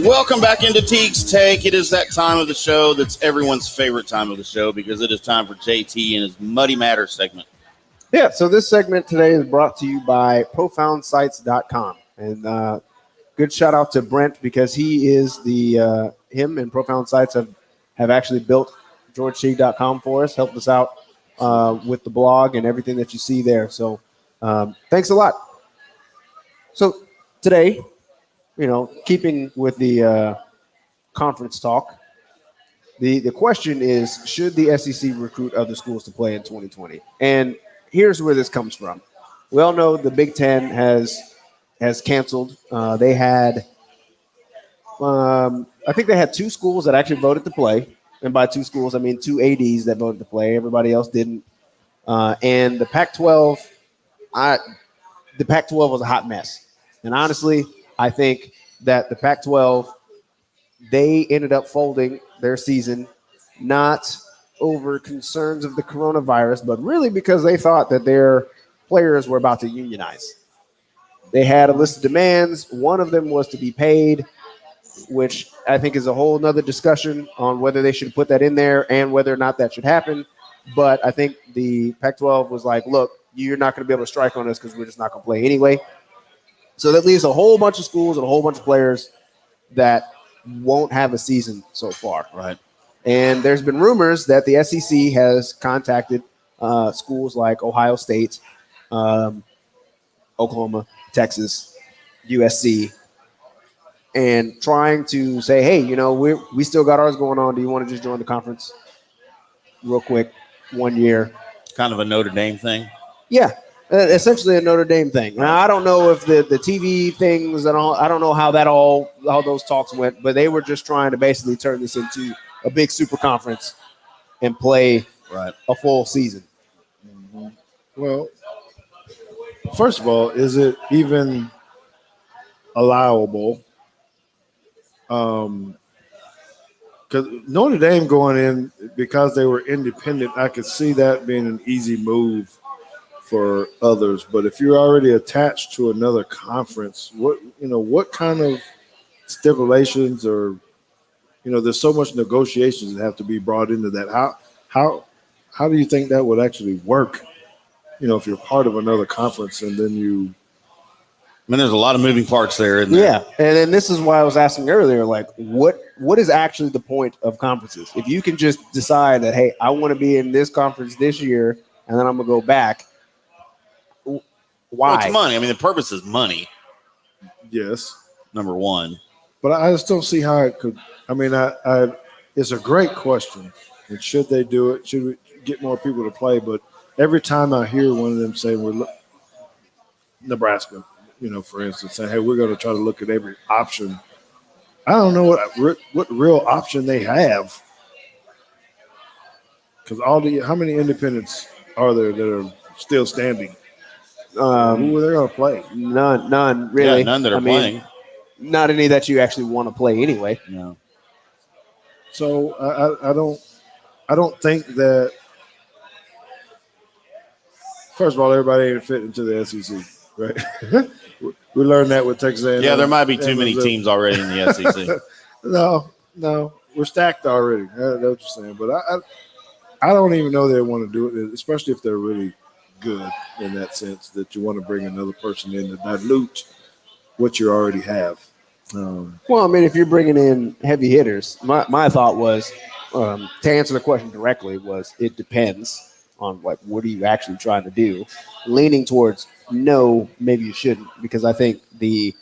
Speaker 4: Welcome back into Teague's Take. It is that time of the show that's everyone's favorite time of the show because it is time for JT and his Muddy Matter segment.
Speaker 5: Yeah, so this segment today is brought to you by ProfoundSites.com. And good shout out to Brent because he is him and Profound Sites have actually built GeorgeTeague.com for us, helped us out with the blog and everything that you see there. So thanks a lot. So today, keeping with the conference talk, the question is, should the SEC recruit other schools to play in 2020? And here's where this comes from. We all know the Big Ten has canceled. They had, I think they had 2 schools that actually voted to play. And by 2 schools, I mean 2 ADs that voted to play. Everybody else didn't. And the Pac-12, the Pac-12 was a hot mess. And honestly, I think that the Pac-12, they ended up folding their season, not over concerns of the coronavirus, but really because they thought that their players were about to unionize. They had a list of demands. One of them was to be paid, which I think is a whole nother discussion on whether they should put that in there and whether or not that should happen. But I think the Pac-12 was like, look, you're not going to be able to strike on us because we're just not going to play anyway. So that leaves a whole bunch of schools and a whole bunch of players that won't have a season so far.
Speaker 4: Right.
Speaker 5: And there's been rumors that the SEC has contacted schools like Ohio State, Oklahoma, Texas, USC, and trying to say, hey, we still got ours going on. Do you want to just join the conference real quick, 1 year?
Speaker 4: Kind of a Notre Dame thing.
Speaker 5: Yeah, essentially a Notre Dame thing. Now, I don't know if the TV things and all, I don't know how those talks went, but they were just trying to basically turn this into a big super conference and play a full season.
Speaker 6: Mm-hmm. Well, first of all, is it even allowable? Because Notre Dame going in because they were independent, I could see that being an easy move for others. But if you're already attached to another conference, what kind of stipulations or there's so much negotiations that have to be brought into that. How do you think that would actually work? If you're part of another conference and then you.
Speaker 4: I mean, there's a lot of moving parts there, isn't there?
Speaker 5: Yeah, and then this is why I was asking earlier, like, what is actually the point of conferences? If you can just decide that, hey, I want to be in this conference this year, and then I'm gonna go back. Why?
Speaker 4: Well, it's money. I mean, the purpose is money.
Speaker 6: Yes,
Speaker 4: number one.
Speaker 6: But I just don't see how it could. I mean, it's a great question. And should they do it? Should we get more people to play? But every time I hear one of them say, Nebraska, for instance, saying, hey, we're going to try to look at every option. I don't know what real option they have. Because how many independents are there that are still standing? Who are they going to play?
Speaker 5: None really.
Speaker 4: Yeah, none that are playing.
Speaker 5: Not any that you actually want to play anyway.
Speaker 4: No.
Speaker 6: So I don't think that. First of all, everybody ain't fit into the SEC, right? We learned that with Texas A&M.
Speaker 4: Yeah, there might be too many teams already in the SEC.
Speaker 6: No, we're stacked already. I know what you're saying, but I don't even know they want to do it, especially if they're really good in that sense that you want to bring another person in to dilute what you already have.
Speaker 5: Well, I mean, if you're bringing in heavy hitters, my thought was, to answer the question directly, was it depends on what are you actually trying to do. Leaning towards no, maybe you shouldn't, because I think the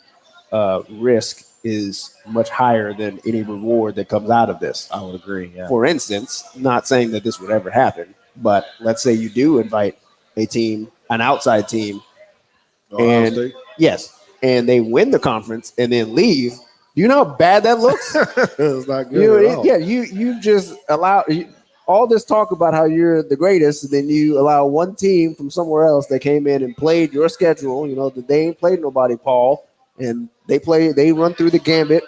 Speaker 5: risk is much higher than any reward that comes out of this.
Speaker 4: I would agree. Yeah.
Speaker 5: For instance, not saying that this would ever happen, but let's say you do invite an outside team, and yes, and they win the conference and then leave. Do you know how bad that looks?
Speaker 6: It's not good at all.
Speaker 5: Yeah, you've just allowed all this talk about how you're the greatest, and then you allow one team from somewhere else that came in and played your schedule. That they ain't played nobody, Paul, and they run through the gambit,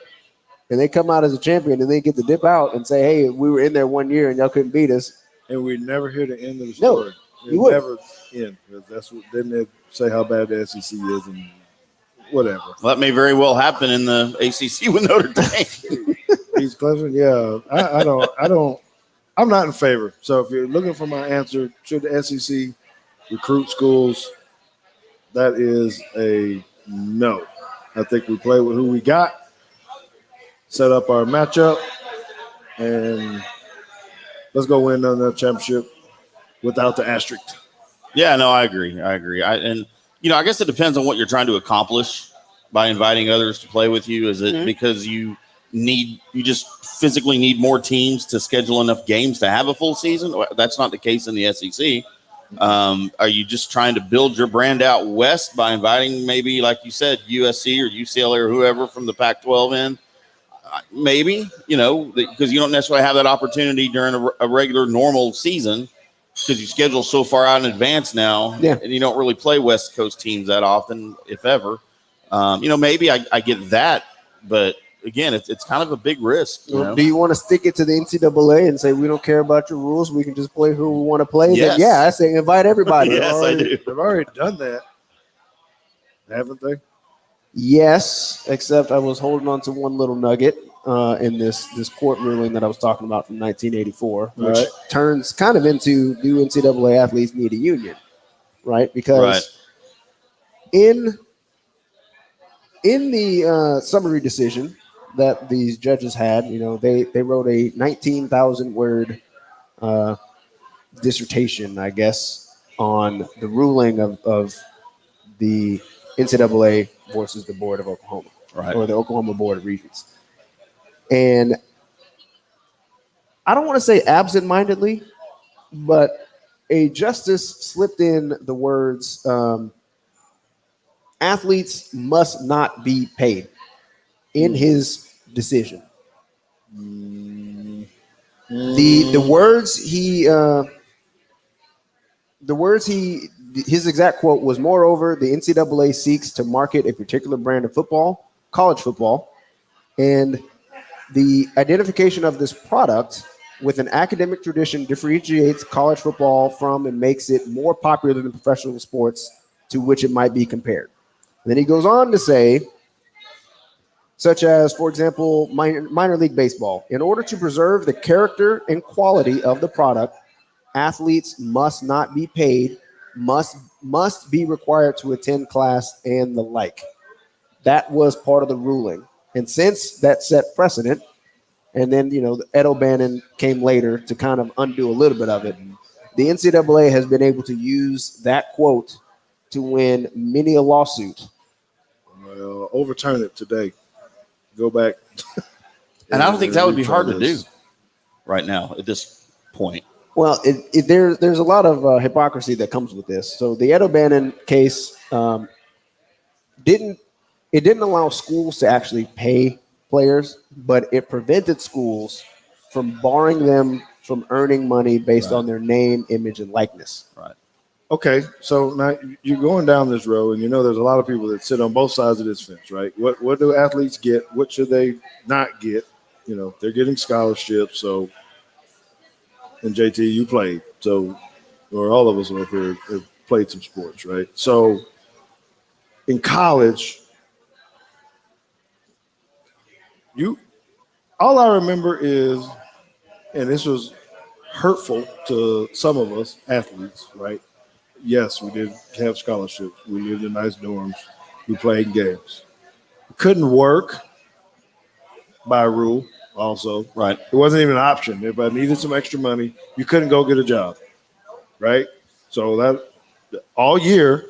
Speaker 5: and they come out as a champion, and they get to dip out and say, "Hey, we were in there 1 year, and y'all couldn't beat us."
Speaker 6: And we never hear the end of the story.
Speaker 5: No, you would
Speaker 6: never end. That's what. Then they say how bad the SEC is, and whatever.
Speaker 4: Well, that may very well happen in the ACC with Notre Dame.
Speaker 6: East Clemson, yeah. I'm not in favor. So if you're looking for my answer, should the SEC recruit schools? That is a no. I think we play with who we got, set up our matchup, and let's go win another championship without the asterisk.
Speaker 4: Yeah, no, I agree. I guess it depends on what you're trying to accomplish by inviting others to play with you. Is it because you just physically need more teams to schedule enough games to have a full season? That's not the case in the SEC. Are you just trying to build your brand out west by inviting maybe, like you said, USC or UCLA or whoever from the Pac-12 in? Maybe, because you don't necessarily have that opportunity during a regular normal season because you schedule so far out in advance now, and you don't really play West Coast teams that often, if ever. Maybe I get that, but again, it's kind of a big risk.
Speaker 5: Do you want to stick it to the NCAA and say we don't care about your rules? We can just play who we want to play?
Speaker 4: Yes.
Speaker 5: Then, I say invite everybody.
Speaker 4: Yes, I do.
Speaker 6: They've already done that, haven't they?
Speaker 5: Yes, except I was holding on to one little nugget in this court ruling that I was talking about from 1984, which turns kind of into do NCAA athletes need a union, right? Because in the summary decision that these judges had, they wrote a 19,000 word dissertation, I guess, on the ruling of the NCAA versus the Board of Oklahoma, or the Oklahoma Board of Regents. And I don't want to say absentmindedly, but a justice slipped in the words, athletes must not be paid in his decision. The words his exact quote was, moreover, the NCAA seeks to market a particular brand of football, college football, and the identification of this product with an academic tradition differentiates college football from and makes it more popular than professional sports to which it might be compared. And then he goes on to say, such as, for example, minor league baseball. In order to preserve the character and quality of the product, athletes must not be paid, must be required to attend class, and the like. That was part of the ruling. And since that set precedent, and then, Ed O'Bannon came later to kind of undo a little bit of it, the NCAA has been able to use that quote to win many a lawsuit.
Speaker 6: Well, overturn it today. Go back.
Speaker 4: And I don't think that would be hard to do right now at this point.
Speaker 5: Well, there's a lot of hypocrisy that comes with this. So the Ed O'Bannon case didn't allow schools to actually pay players, but it prevented schools from barring them from earning money based on their name, image, and likeness.
Speaker 4: Right.
Speaker 6: Okay, so now you're going down this road, and there's a lot of people that sit on both sides of this fence, right? What do athletes get? What should they not get? They're getting scholarships. So, and JT, you played, so, or all of us up here have played some sports, right? So, in college, all I remember is, and this was hurtful to some of us athletes, right? Yes, we did have scholarships. We lived in nice dorms. We played games. It couldn't work by rule also.
Speaker 4: Right.
Speaker 6: It wasn't even an option. If I needed some extra money, you couldn't go get a job, right? So that all year,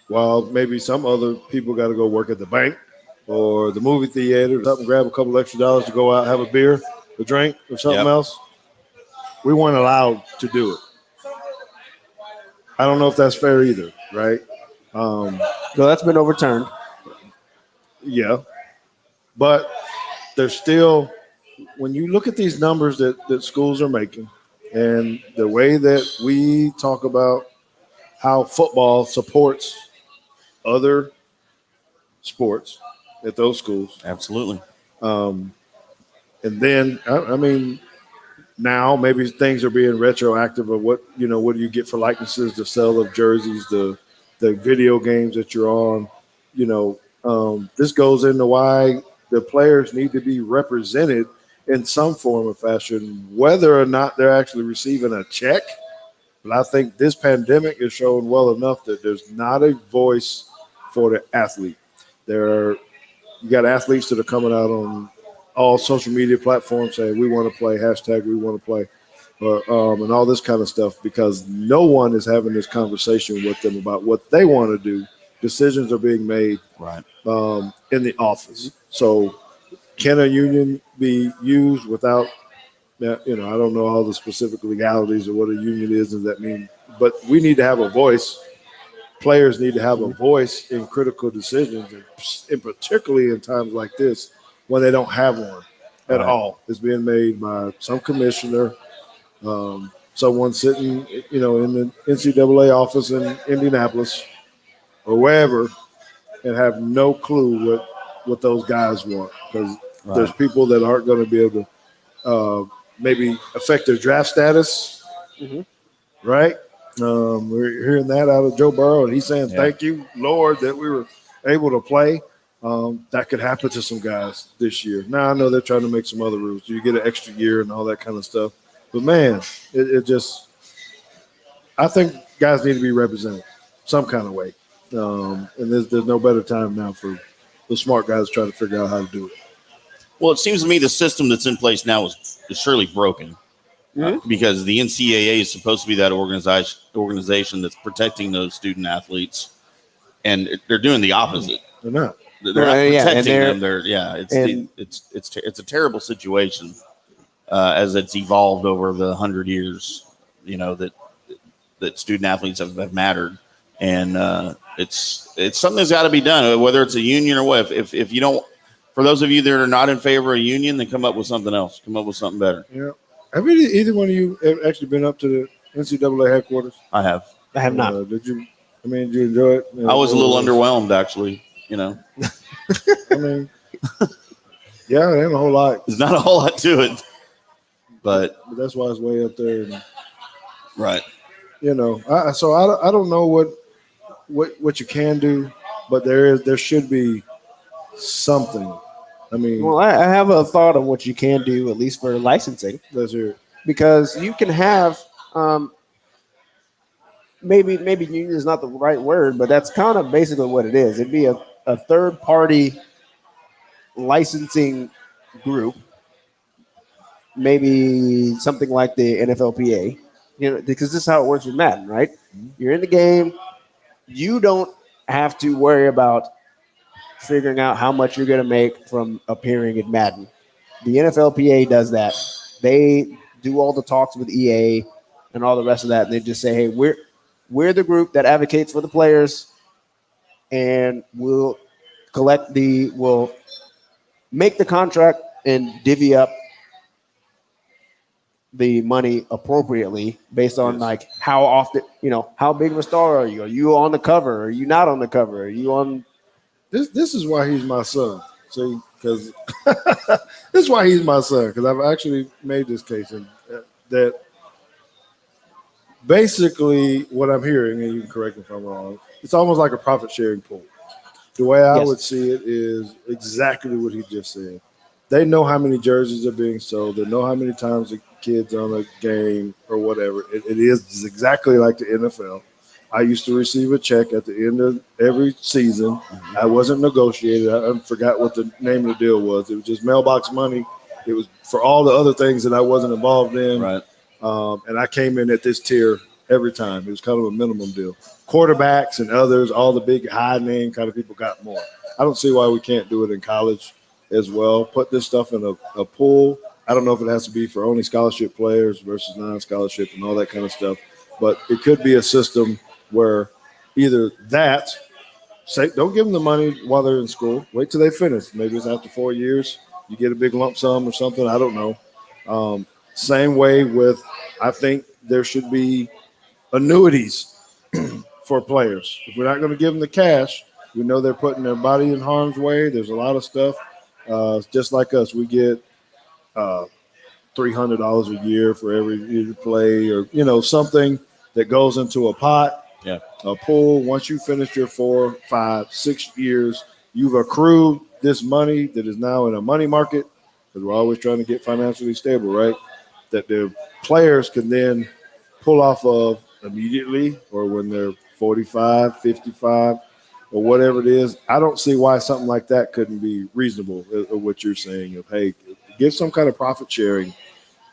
Speaker 6: while maybe some other people got to go work at the bank or the movie theater or something, grab a couple extra dollars to go out, have a beer, a drink, or something else, we weren't allowed to do it. I don't know if that's fair either, right?
Speaker 5: So that's been overturned.
Speaker 6: Yeah. But there's still, when you look at these numbers that schools are making and the way that we talk about how football supports other sports at those schools.
Speaker 4: Absolutely.
Speaker 6: And then, I mean, now maybe things are being retroactive of what do you get for likenesses, the sale of jerseys, the video games that you're on, This goes into why the players need to be represented in some form or fashion, whether or not they're actually receiving a check. But I think this pandemic is showing well enough that there's not a voice for the athlete. You got athletes that are coming out on all social media platforms saying, we want to play, hashtag we want to play, and all this kind of stuff, because no one is having this conversation with them about what they want to do. Decisions are being made in the office. So can a union be used without, I don't know all the specific legalities of what a union is, does that mean, but we need to have a voice. Players need to have a voice in critical decisions, and particularly in times like this when they don't have one at all. It's being made by some commissioner, someone sitting, in the NCAA office in Indianapolis or wherever, and have no clue what those guys want, because there's people that aren't going to be able to maybe affect their draft status, right? We're hearing that out of Joe Burrow, and he's saying, thank you, Lord, that we were able to play. That could happen to some guys this year. Now, I know they're trying to make some other rules. You get an extra year and all that kind of stuff. But, man, it just – I think guys need to be represented some kind of way. And there's no better time now for the smart guys trying to figure out how to do it.
Speaker 4: Well, it seems to me the system that's in place now is surely broken. Because the NCAA is supposed to be that organization that's protecting those student athletes, and they're doing the opposite.
Speaker 6: They're not.
Speaker 4: They're not protecting them. It's a terrible situation as it's evolved over the 100 years. That student athletes have mattered, and it's something that's got to be done. Whether it's a union or what. If you don't, for those of you that are not in favor of a union, then come up with something else. Come up with something better.
Speaker 6: Yeah. Have either one of you actually been up to the NCAA headquarters?
Speaker 4: I have.
Speaker 8: I have not.
Speaker 6: Did you enjoy it?
Speaker 4: I was a little underwhelmed, actually.
Speaker 6: I mean, there ain't a whole lot.
Speaker 4: There's not a whole lot to it, but
Speaker 6: that's why it's way up there. And,
Speaker 4: right.
Speaker 6: So I don't know what you can do, but there should be something. I mean,
Speaker 8: well, I have a thought on what you can do, at least for licensing.
Speaker 6: Let's hear it.
Speaker 8: Because you can have, maybe union is not the right word, but that's kind of basically what it is. It'd be a third-party licensing group, maybe something like the NFLPA, because this is how it works with Madden, right? You're in the game. You don't have to worry about figuring out how much you're going to make from appearing in Madden. The NFLPA does that. They do all the talks with EA and all the rest of that, and they just say, hey, we're the group that advocates for the players, and we'll make the contract and divvy up the money appropriately based on like how often, how big of a star are you? Are you on the cover? Are you not on the cover? Are you on?
Speaker 6: This is why he's my son. See, because this is why he's my son. Because I've actually made this case that basically what I'm hearing, and you can correct me if I'm wrong, it's almost like a profit sharing pool. The way I would see it is exactly what he just said. They know how many jerseys are being sold. They know how many times the kids on a game or whatever. It is exactly like the NFL. I used to receive a check at the end of every season. I wasn't negotiated. I forgot what the name of the deal was. It was just mailbox money. It was for all the other things that I wasn't involved in.
Speaker 4: Right.
Speaker 6: And I came in at this tier every time. It was kind of a minimum deal. Quarterbacks and others, all the big high name kind of people got more. I don't see why we can't do it in college as well. Put this stuff in a pool. I don't know if it has to be for only scholarship players versus non-scholarship and all that kind of stuff. But it could be a system where either that, say, don't give them the money while they're in school. Wait till they finish. Maybe it's after 4 years. You get a big lump sum or something. I don't know. Same way with, I think there should be annuities for players. If we're not going to give them the cash, we know they're putting their body in harm's way. There's a lot of stuff. Just like us, we get $300 a year for every year to play, or something that goes into a pot.
Speaker 4: Yeah.
Speaker 6: A pool. Once you finish your 4, 5, 6 years, you've accrued this money that is now in a money market, because we're always trying to get financially stable, right? That the players can then pull off of immediately or when they're 45, 55, or whatever it is. I don't see why something like that couldn't be reasonable, of what you're saying of, hey, give some kind of profit sharing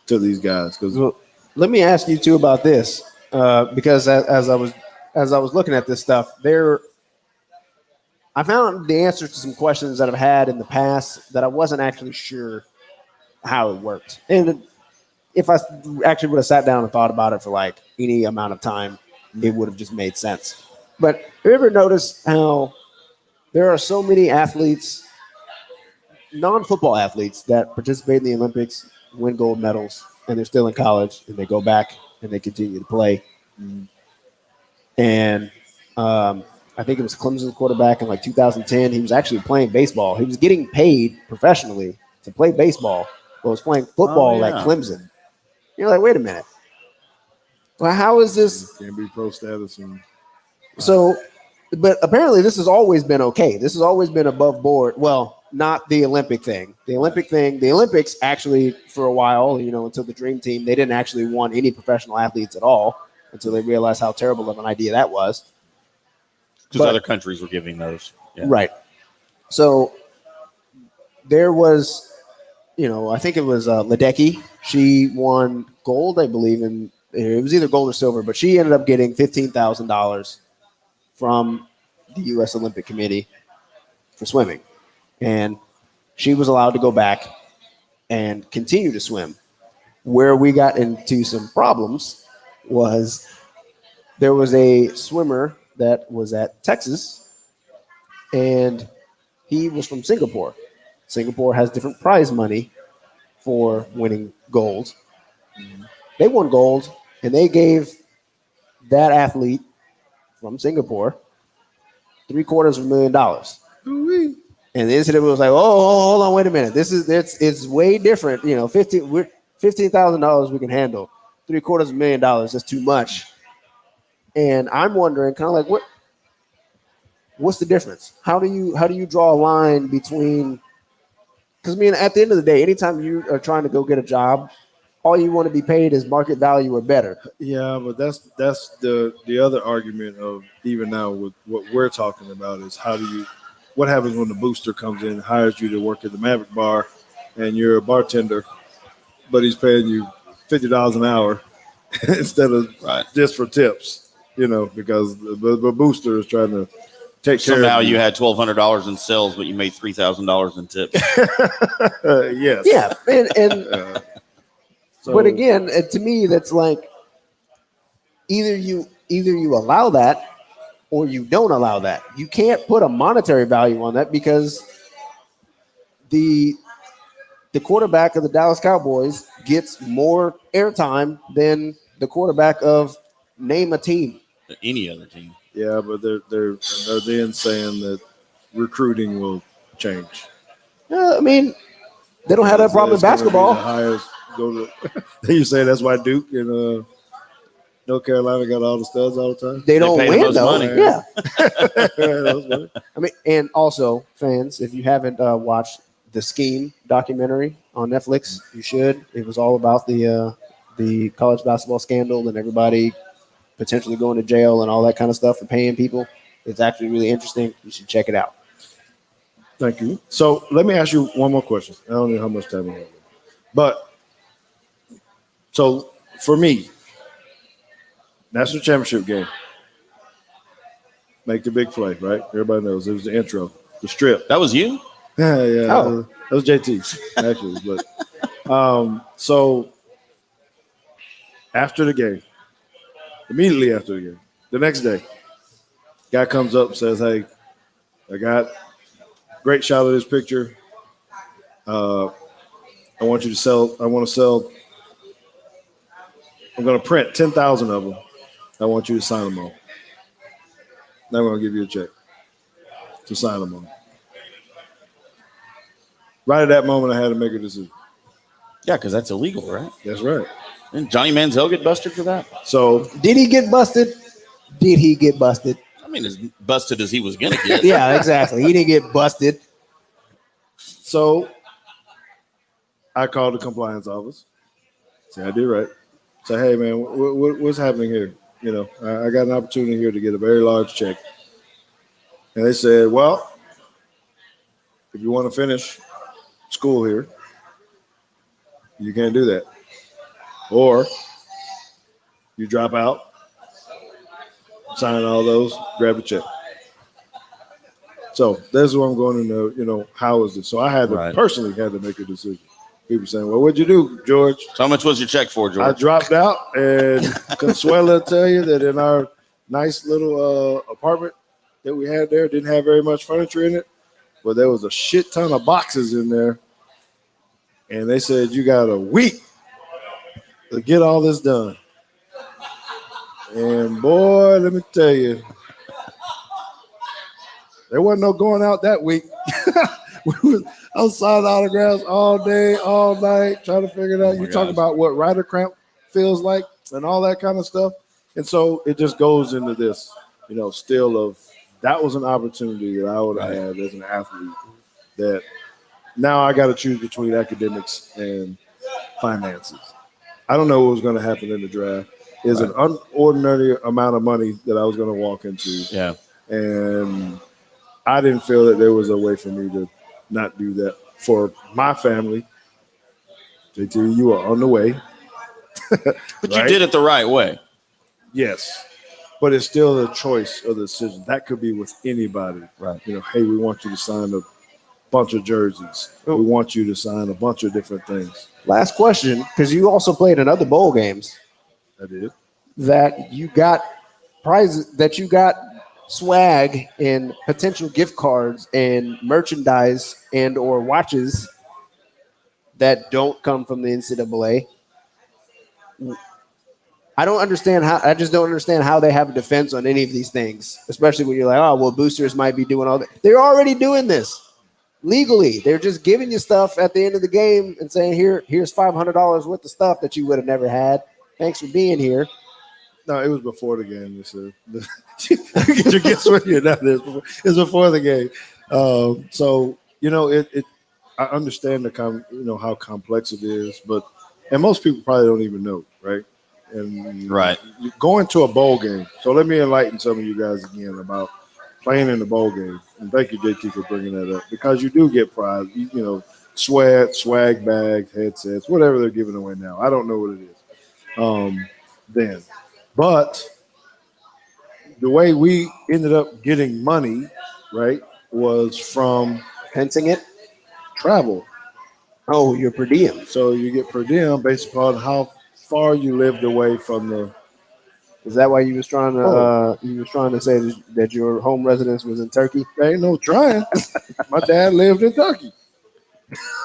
Speaker 6: to these guys. Because
Speaker 5: let me ask you too about this, because as I was looking at this stuff, I found the answers to some questions that I've had in the past that I wasn't actually sure how it worked. And if I actually would have sat down and thought about it for like any amount of time, it would have just made sense. But have you ever noticed how there are so many athletes, non-football athletes, that participate in the Olympics, win gold medals, and they're still in college, and they go back and they continue to play. And I think it was Clemson's quarterback in like 2010. He was actually playing baseball. He was getting paid professionally to play baseball, but was playing football at Clemson. You're like, wait a minute. Well, how is this?
Speaker 6: Can't be pro status. And
Speaker 5: so, but apparently this has always been okay. This has always been above board. Well, not the Olympic thing. The Olympics actually for a while, until the Dream Team, they didn't actually want any professional athletes at all until they realized how terrible of an idea that was.
Speaker 4: Because other countries were giving those. Yeah.
Speaker 5: Right. So there was, I think it was Ledecky. She won gold, I believe, and it was either gold or silver, but she ended up getting $15,000 from the U.S. Olympic Committee for swimming. And she was allowed to go back and continue to swim. Where we got into some problems was there was a swimmer that was at Texas, and he was from Singapore. Singapore has different prize money for winning gold. They won gold, and they gave that athlete from Singapore $750,000. And the incident was like, oh, hold on, wait a minute. It's way different. $15,000 we can handle. $750,000, that's too much. And I'm wondering, kind of like, what's the difference? How do you draw a line between? Because at the end of the day, anytime you are trying to go get a job, all you want to be paid is market value or better.
Speaker 6: Yeah, but that's the other argument of even now with what we're talking about is what happens when the booster comes in and hires you to work at the Maverick Bar and you're a bartender, but he's paying you $50 an hour instead of just for tips. Because the booster is trying to take care of you.
Speaker 4: Somehow you had $1,200 in sales, but you made $3,000 in tips.
Speaker 6: Yes.
Speaker 5: Yeah. And but again, to me, that's like either you allow that or you don't allow that. You can't put a monetary value on that because the quarterback of the Dallas Cowboys gets more airtime than the quarterback of name a team.
Speaker 4: Any other team.
Speaker 6: Yeah, but they're then saying that recruiting will change.
Speaker 5: They don't have that problem in basketball.
Speaker 6: You say that's why Duke and North Carolina got all the studs all the time.
Speaker 5: They don't win though.
Speaker 4: Money.
Speaker 5: Yeah. And also, fans, if you haven't watched the Scheme documentary on Netflix, you should. It was all about the college basketball scandal and everybody potentially going to jail and all that kind of stuff for paying people. It's actually really interesting. You should check it out.
Speaker 6: Thank you. So let me ask you one more question. I don't know how much time we have. But so for me, national championship game, make the big play, right? Everybody knows it was the intro, the strip.
Speaker 4: That was you?
Speaker 6: Yeah.
Speaker 5: Oh.
Speaker 6: That was JT, actually. But so after the game, immediately after the game, the next day, guy comes up and says, hey, I got a great shot of this picture. I want to sell. I'm going to print 10,000 of them. I want you to sign them all. Now I'm going to give you a check to sign them all. Right at that moment, I had to make a decision.
Speaker 4: Yeah, because that's illegal, right?
Speaker 6: That's right.
Speaker 4: Didn't Johnny Manziel get busted for that?
Speaker 6: So
Speaker 5: did he get busted? I
Speaker 4: mean, as busted as he was going to get.
Speaker 5: Yeah, exactly. He didn't get busted.
Speaker 6: So I called the compliance office. Say I did right. Say, hey man, what's happening here? You know, I got an opportunity here to get a very large check. And they said, well, if you want to finish school here, you can't do that. Or you drop out, sign all those, grab a check. So that's what I'm going to know, you know, how is this? So I had to personally had to make a decision. People saying, well, what'd you do, George?
Speaker 4: So how much was your check for, George?
Speaker 6: I dropped out, and Consuela tell you that in our nice little apartment that we had there, didn't have very much furniture in it, but there was a shit ton of boxes in there. And they said, you got a week to get all this done. And boy, let me tell you, there wasn't no going out that week. We was outside autographs all day, all night, trying to figure it out. You talk about what rider cramp feels like and all that kind of stuff. And so it just goes into this, you know, still of that was an opportunity that I would have had as an athlete that now I got to choose between academics and finances. I don't know what was going to happen in the draft. It's an unordinary amount of money that I was going to walk into.
Speaker 4: Yeah.
Speaker 6: And I didn't feel that there was a way for me to not do that for my family. JT, you are on the way.
Speaker 4: But you did it the right way.
Speaker 6: Yes. But it's still a choice of the decision. That could be with anybody.
Speaker 5: Right.
Speaker 6: You know, hey, we want you to sign a bunch of jerseys. We want you to sign a bunch of different things.
Speaker 5: Last question, because you also played in other bowl games.
Speaker 6: I did.
Speaker 5: That you got prizes, that you got swag and potential gift cards and merchandise and or watches that don't come from the NCAA. I just don't understand how they have a defense on any of these things, especially when you're like, oh, well, boosters might be doing all that. They're already doing this legally. They're just giving you stuff at the end of the game and saying, here's $500 worth of stuff that you would have never had. Thanks for being here.
Speaker 6: No, it was before the game. You said, get your guess when you're not there. It's before the game. So you know, I understand how complex it is, and most people probably don't even know, right? And going to a bowl game. So let me enlighten some of you guys again about playing in the bowl game. And thank you, JT, for bringing that up, because you do get prize. You know, swag bags, headsets, whatever they're giving away now. I don't know what it is. Then. But the way we ended up getting money, right, was from
Speaker 5: fencing it,
Speaker 6: travel.
Speaker 5: Oh, your per diem.
Speaker 6: So you get per diem based upon how far you lived away from the.
Speaker 5: Is that why you was trying to say that your home residence was in Turkey?
Speaker 6: There ain't no trying. My dad lived in Turkey.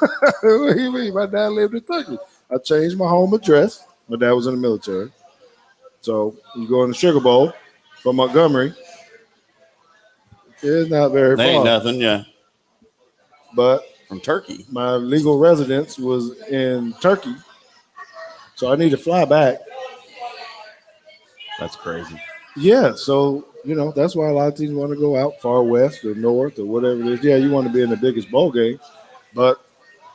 Speaker 6: What do you mean? My dad lived in Turkey. I changed my home address. My dad was in the military. So you go in the Sugar Bowl from Montgomery. It's not very far.
Speaker 4: Ain't nothing, yeah.
Speaker 6: But
Speaker 4: from Turkey,
Speaker 6: my legal residence was in Turkey, so I need to fly back.
Speaker 4: That's crazy.
Speaker 6: Yeah, so you know that's why a lot of teams want to go out far west or north or whatever it is. Yeah, you want to be in the biggest bowl game, but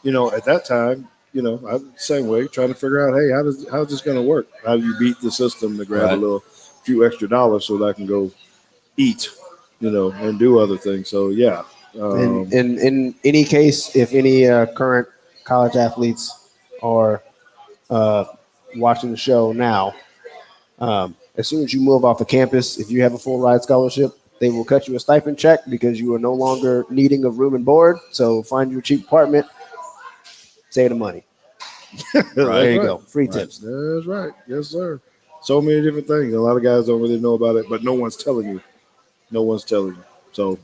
Speaker 6: you know at that time. You know, I'm the same way, trying to figure out, hey, how's this going to work? How do you beat the system to grab a few extra dollars so that I can go eat, you know, and do other things? So, yeah.
Speaker 5: In any case, if any current college athletes are watching the show now, as soon as you move off the campus, if you have a full ride scholarship, they will cut you a stipend check because you are no longer needing a room and board. So find your cheap apartment. Save the money. There you go. Free tips.
Speaker 6: That's right. Yes, sir. So many different things. A lot of guys don't really know about it, but no one's telling you. No one's telling you. So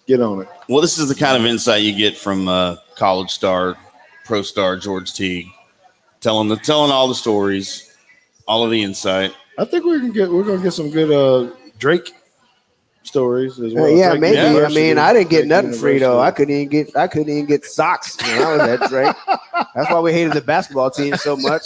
Speaker 6: get on it.
Speaker 4: Well, this is the kind of insight you get from college star, pro star George Teague, telling all the stories, all of the insight.
Speaker 6: I think we're gonna get some good Drake stories as well.
Speaker 5: Yeah,
Speaker 6: Drake
Speaker 5: maybe.
Speaker 6: University,
Speaker 5: I mean, I didn't get
Speaker 6: Drake
Speaker 5: nothing free though.
Speaker 6: University.
Speaker 5: I couldn't even get socks when I was at Drake. That's why we hated the basketball team so much.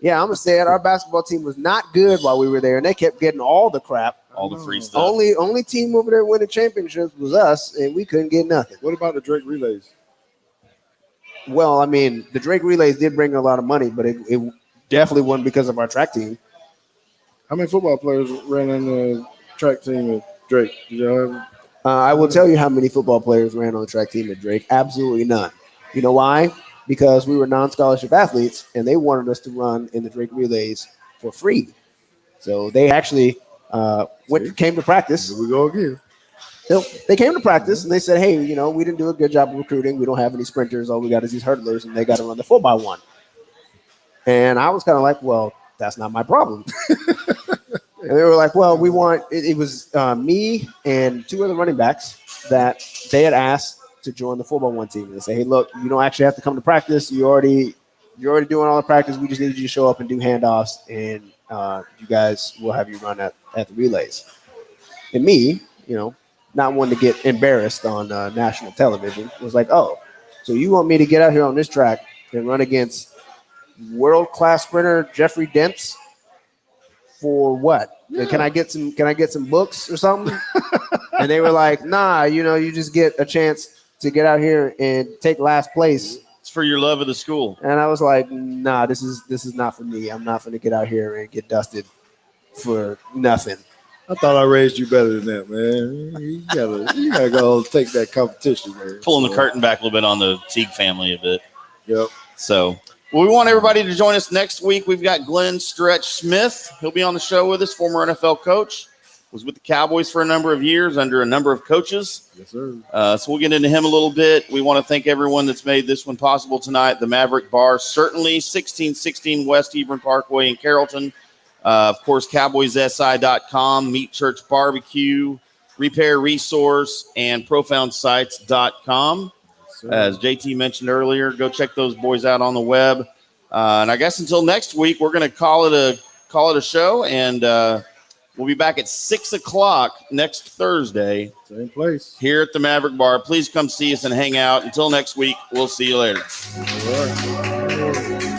Speaker 5: Yeah, I'm gonna say it. Our basketball team was not good while we were there, and they kept getting all the crap.
Speaker 4: all the free stuff.
Speaker 5: Only team over there winning championships was us, and we couldn't get nothing.
Speaker 6: What about the Drake relays?
Speaker 5: Well, I mean, the Drake relays did bring a lot of money, but it definitely wasn't because of our track team.
Speaker 6: How many football players ran on the track team at Drake? Did y'all have?
Speaker 5: I will tell you how many football players ran on the track team at Drake. Absolutely none. You know why? Because we were non-scholarship athletes, and they wanted us to run in the Drake relays for free. So they actually came to practice.
Speaker 6: Here we go again.
Speaker 5: They came to practice, and they said, hey, we didn't do a good job of recruiting. We don't have any sprinters. All we got is these hurdlers, and they got to run the 4x1. And I was kind of like, well, that's not my problem. And they were like, well, we want – it was me and two other running backs that they had asked to join the 4x1 team. And they say, hey, look, you don't actually have to come to practice. You're already doing all the practice. We just need you to show up and do handoffs, and you guys will have you run at the relays. And me, not wanting to get embarrassed on national television, was like, oh, so you want me to get out here on this track and run against world-class sprinter Jeffrey Dents for what? Yeah. Can I get some books or something? And they were like, nah, you just get a chance to get out here and take last place.
Speaker 4: It's for your love of the school.
Speaker 5: And I was like, nah, this is not for me. I'm not going to get out here and get dusted for nothing.
Speaker 6: I thought I raised you better than that, man. You gotta go take that competition, man.
Speaker 4: Pulling the curtain back a little bit on the Teague family a bit.
Speaker 6: Yep.
Speaker 4: So we want everybody to join us next week. We've got Glenn Stretch Smith. He'll be on the show with us, former NFL coach. Was with the Cowboys for a number of years under a number of coaches.
Speaker 6: Yes, sir.
Speaker 4: So we'll get into him a little bit. We want to thank everyone that's made this one possible tonight. The Maverick Bar, certainly 1616 West Hebron Parkway in Carrollton. Of course, CowboysSI.com, Meat Church Barbecue, Repair Resource, and ProfoundSites.com. As JT mentioned earlier, go check those boys out on the web. And I guess until next week, we're going to call it a show, and we'll be back at 6 o'clock next Thursday.
Speaker 6: Same place.
Speaker 4: Here at the Maverick Bar. Please come see us and hang out. Until next week, we'll see you later.
Speaker 6: All right.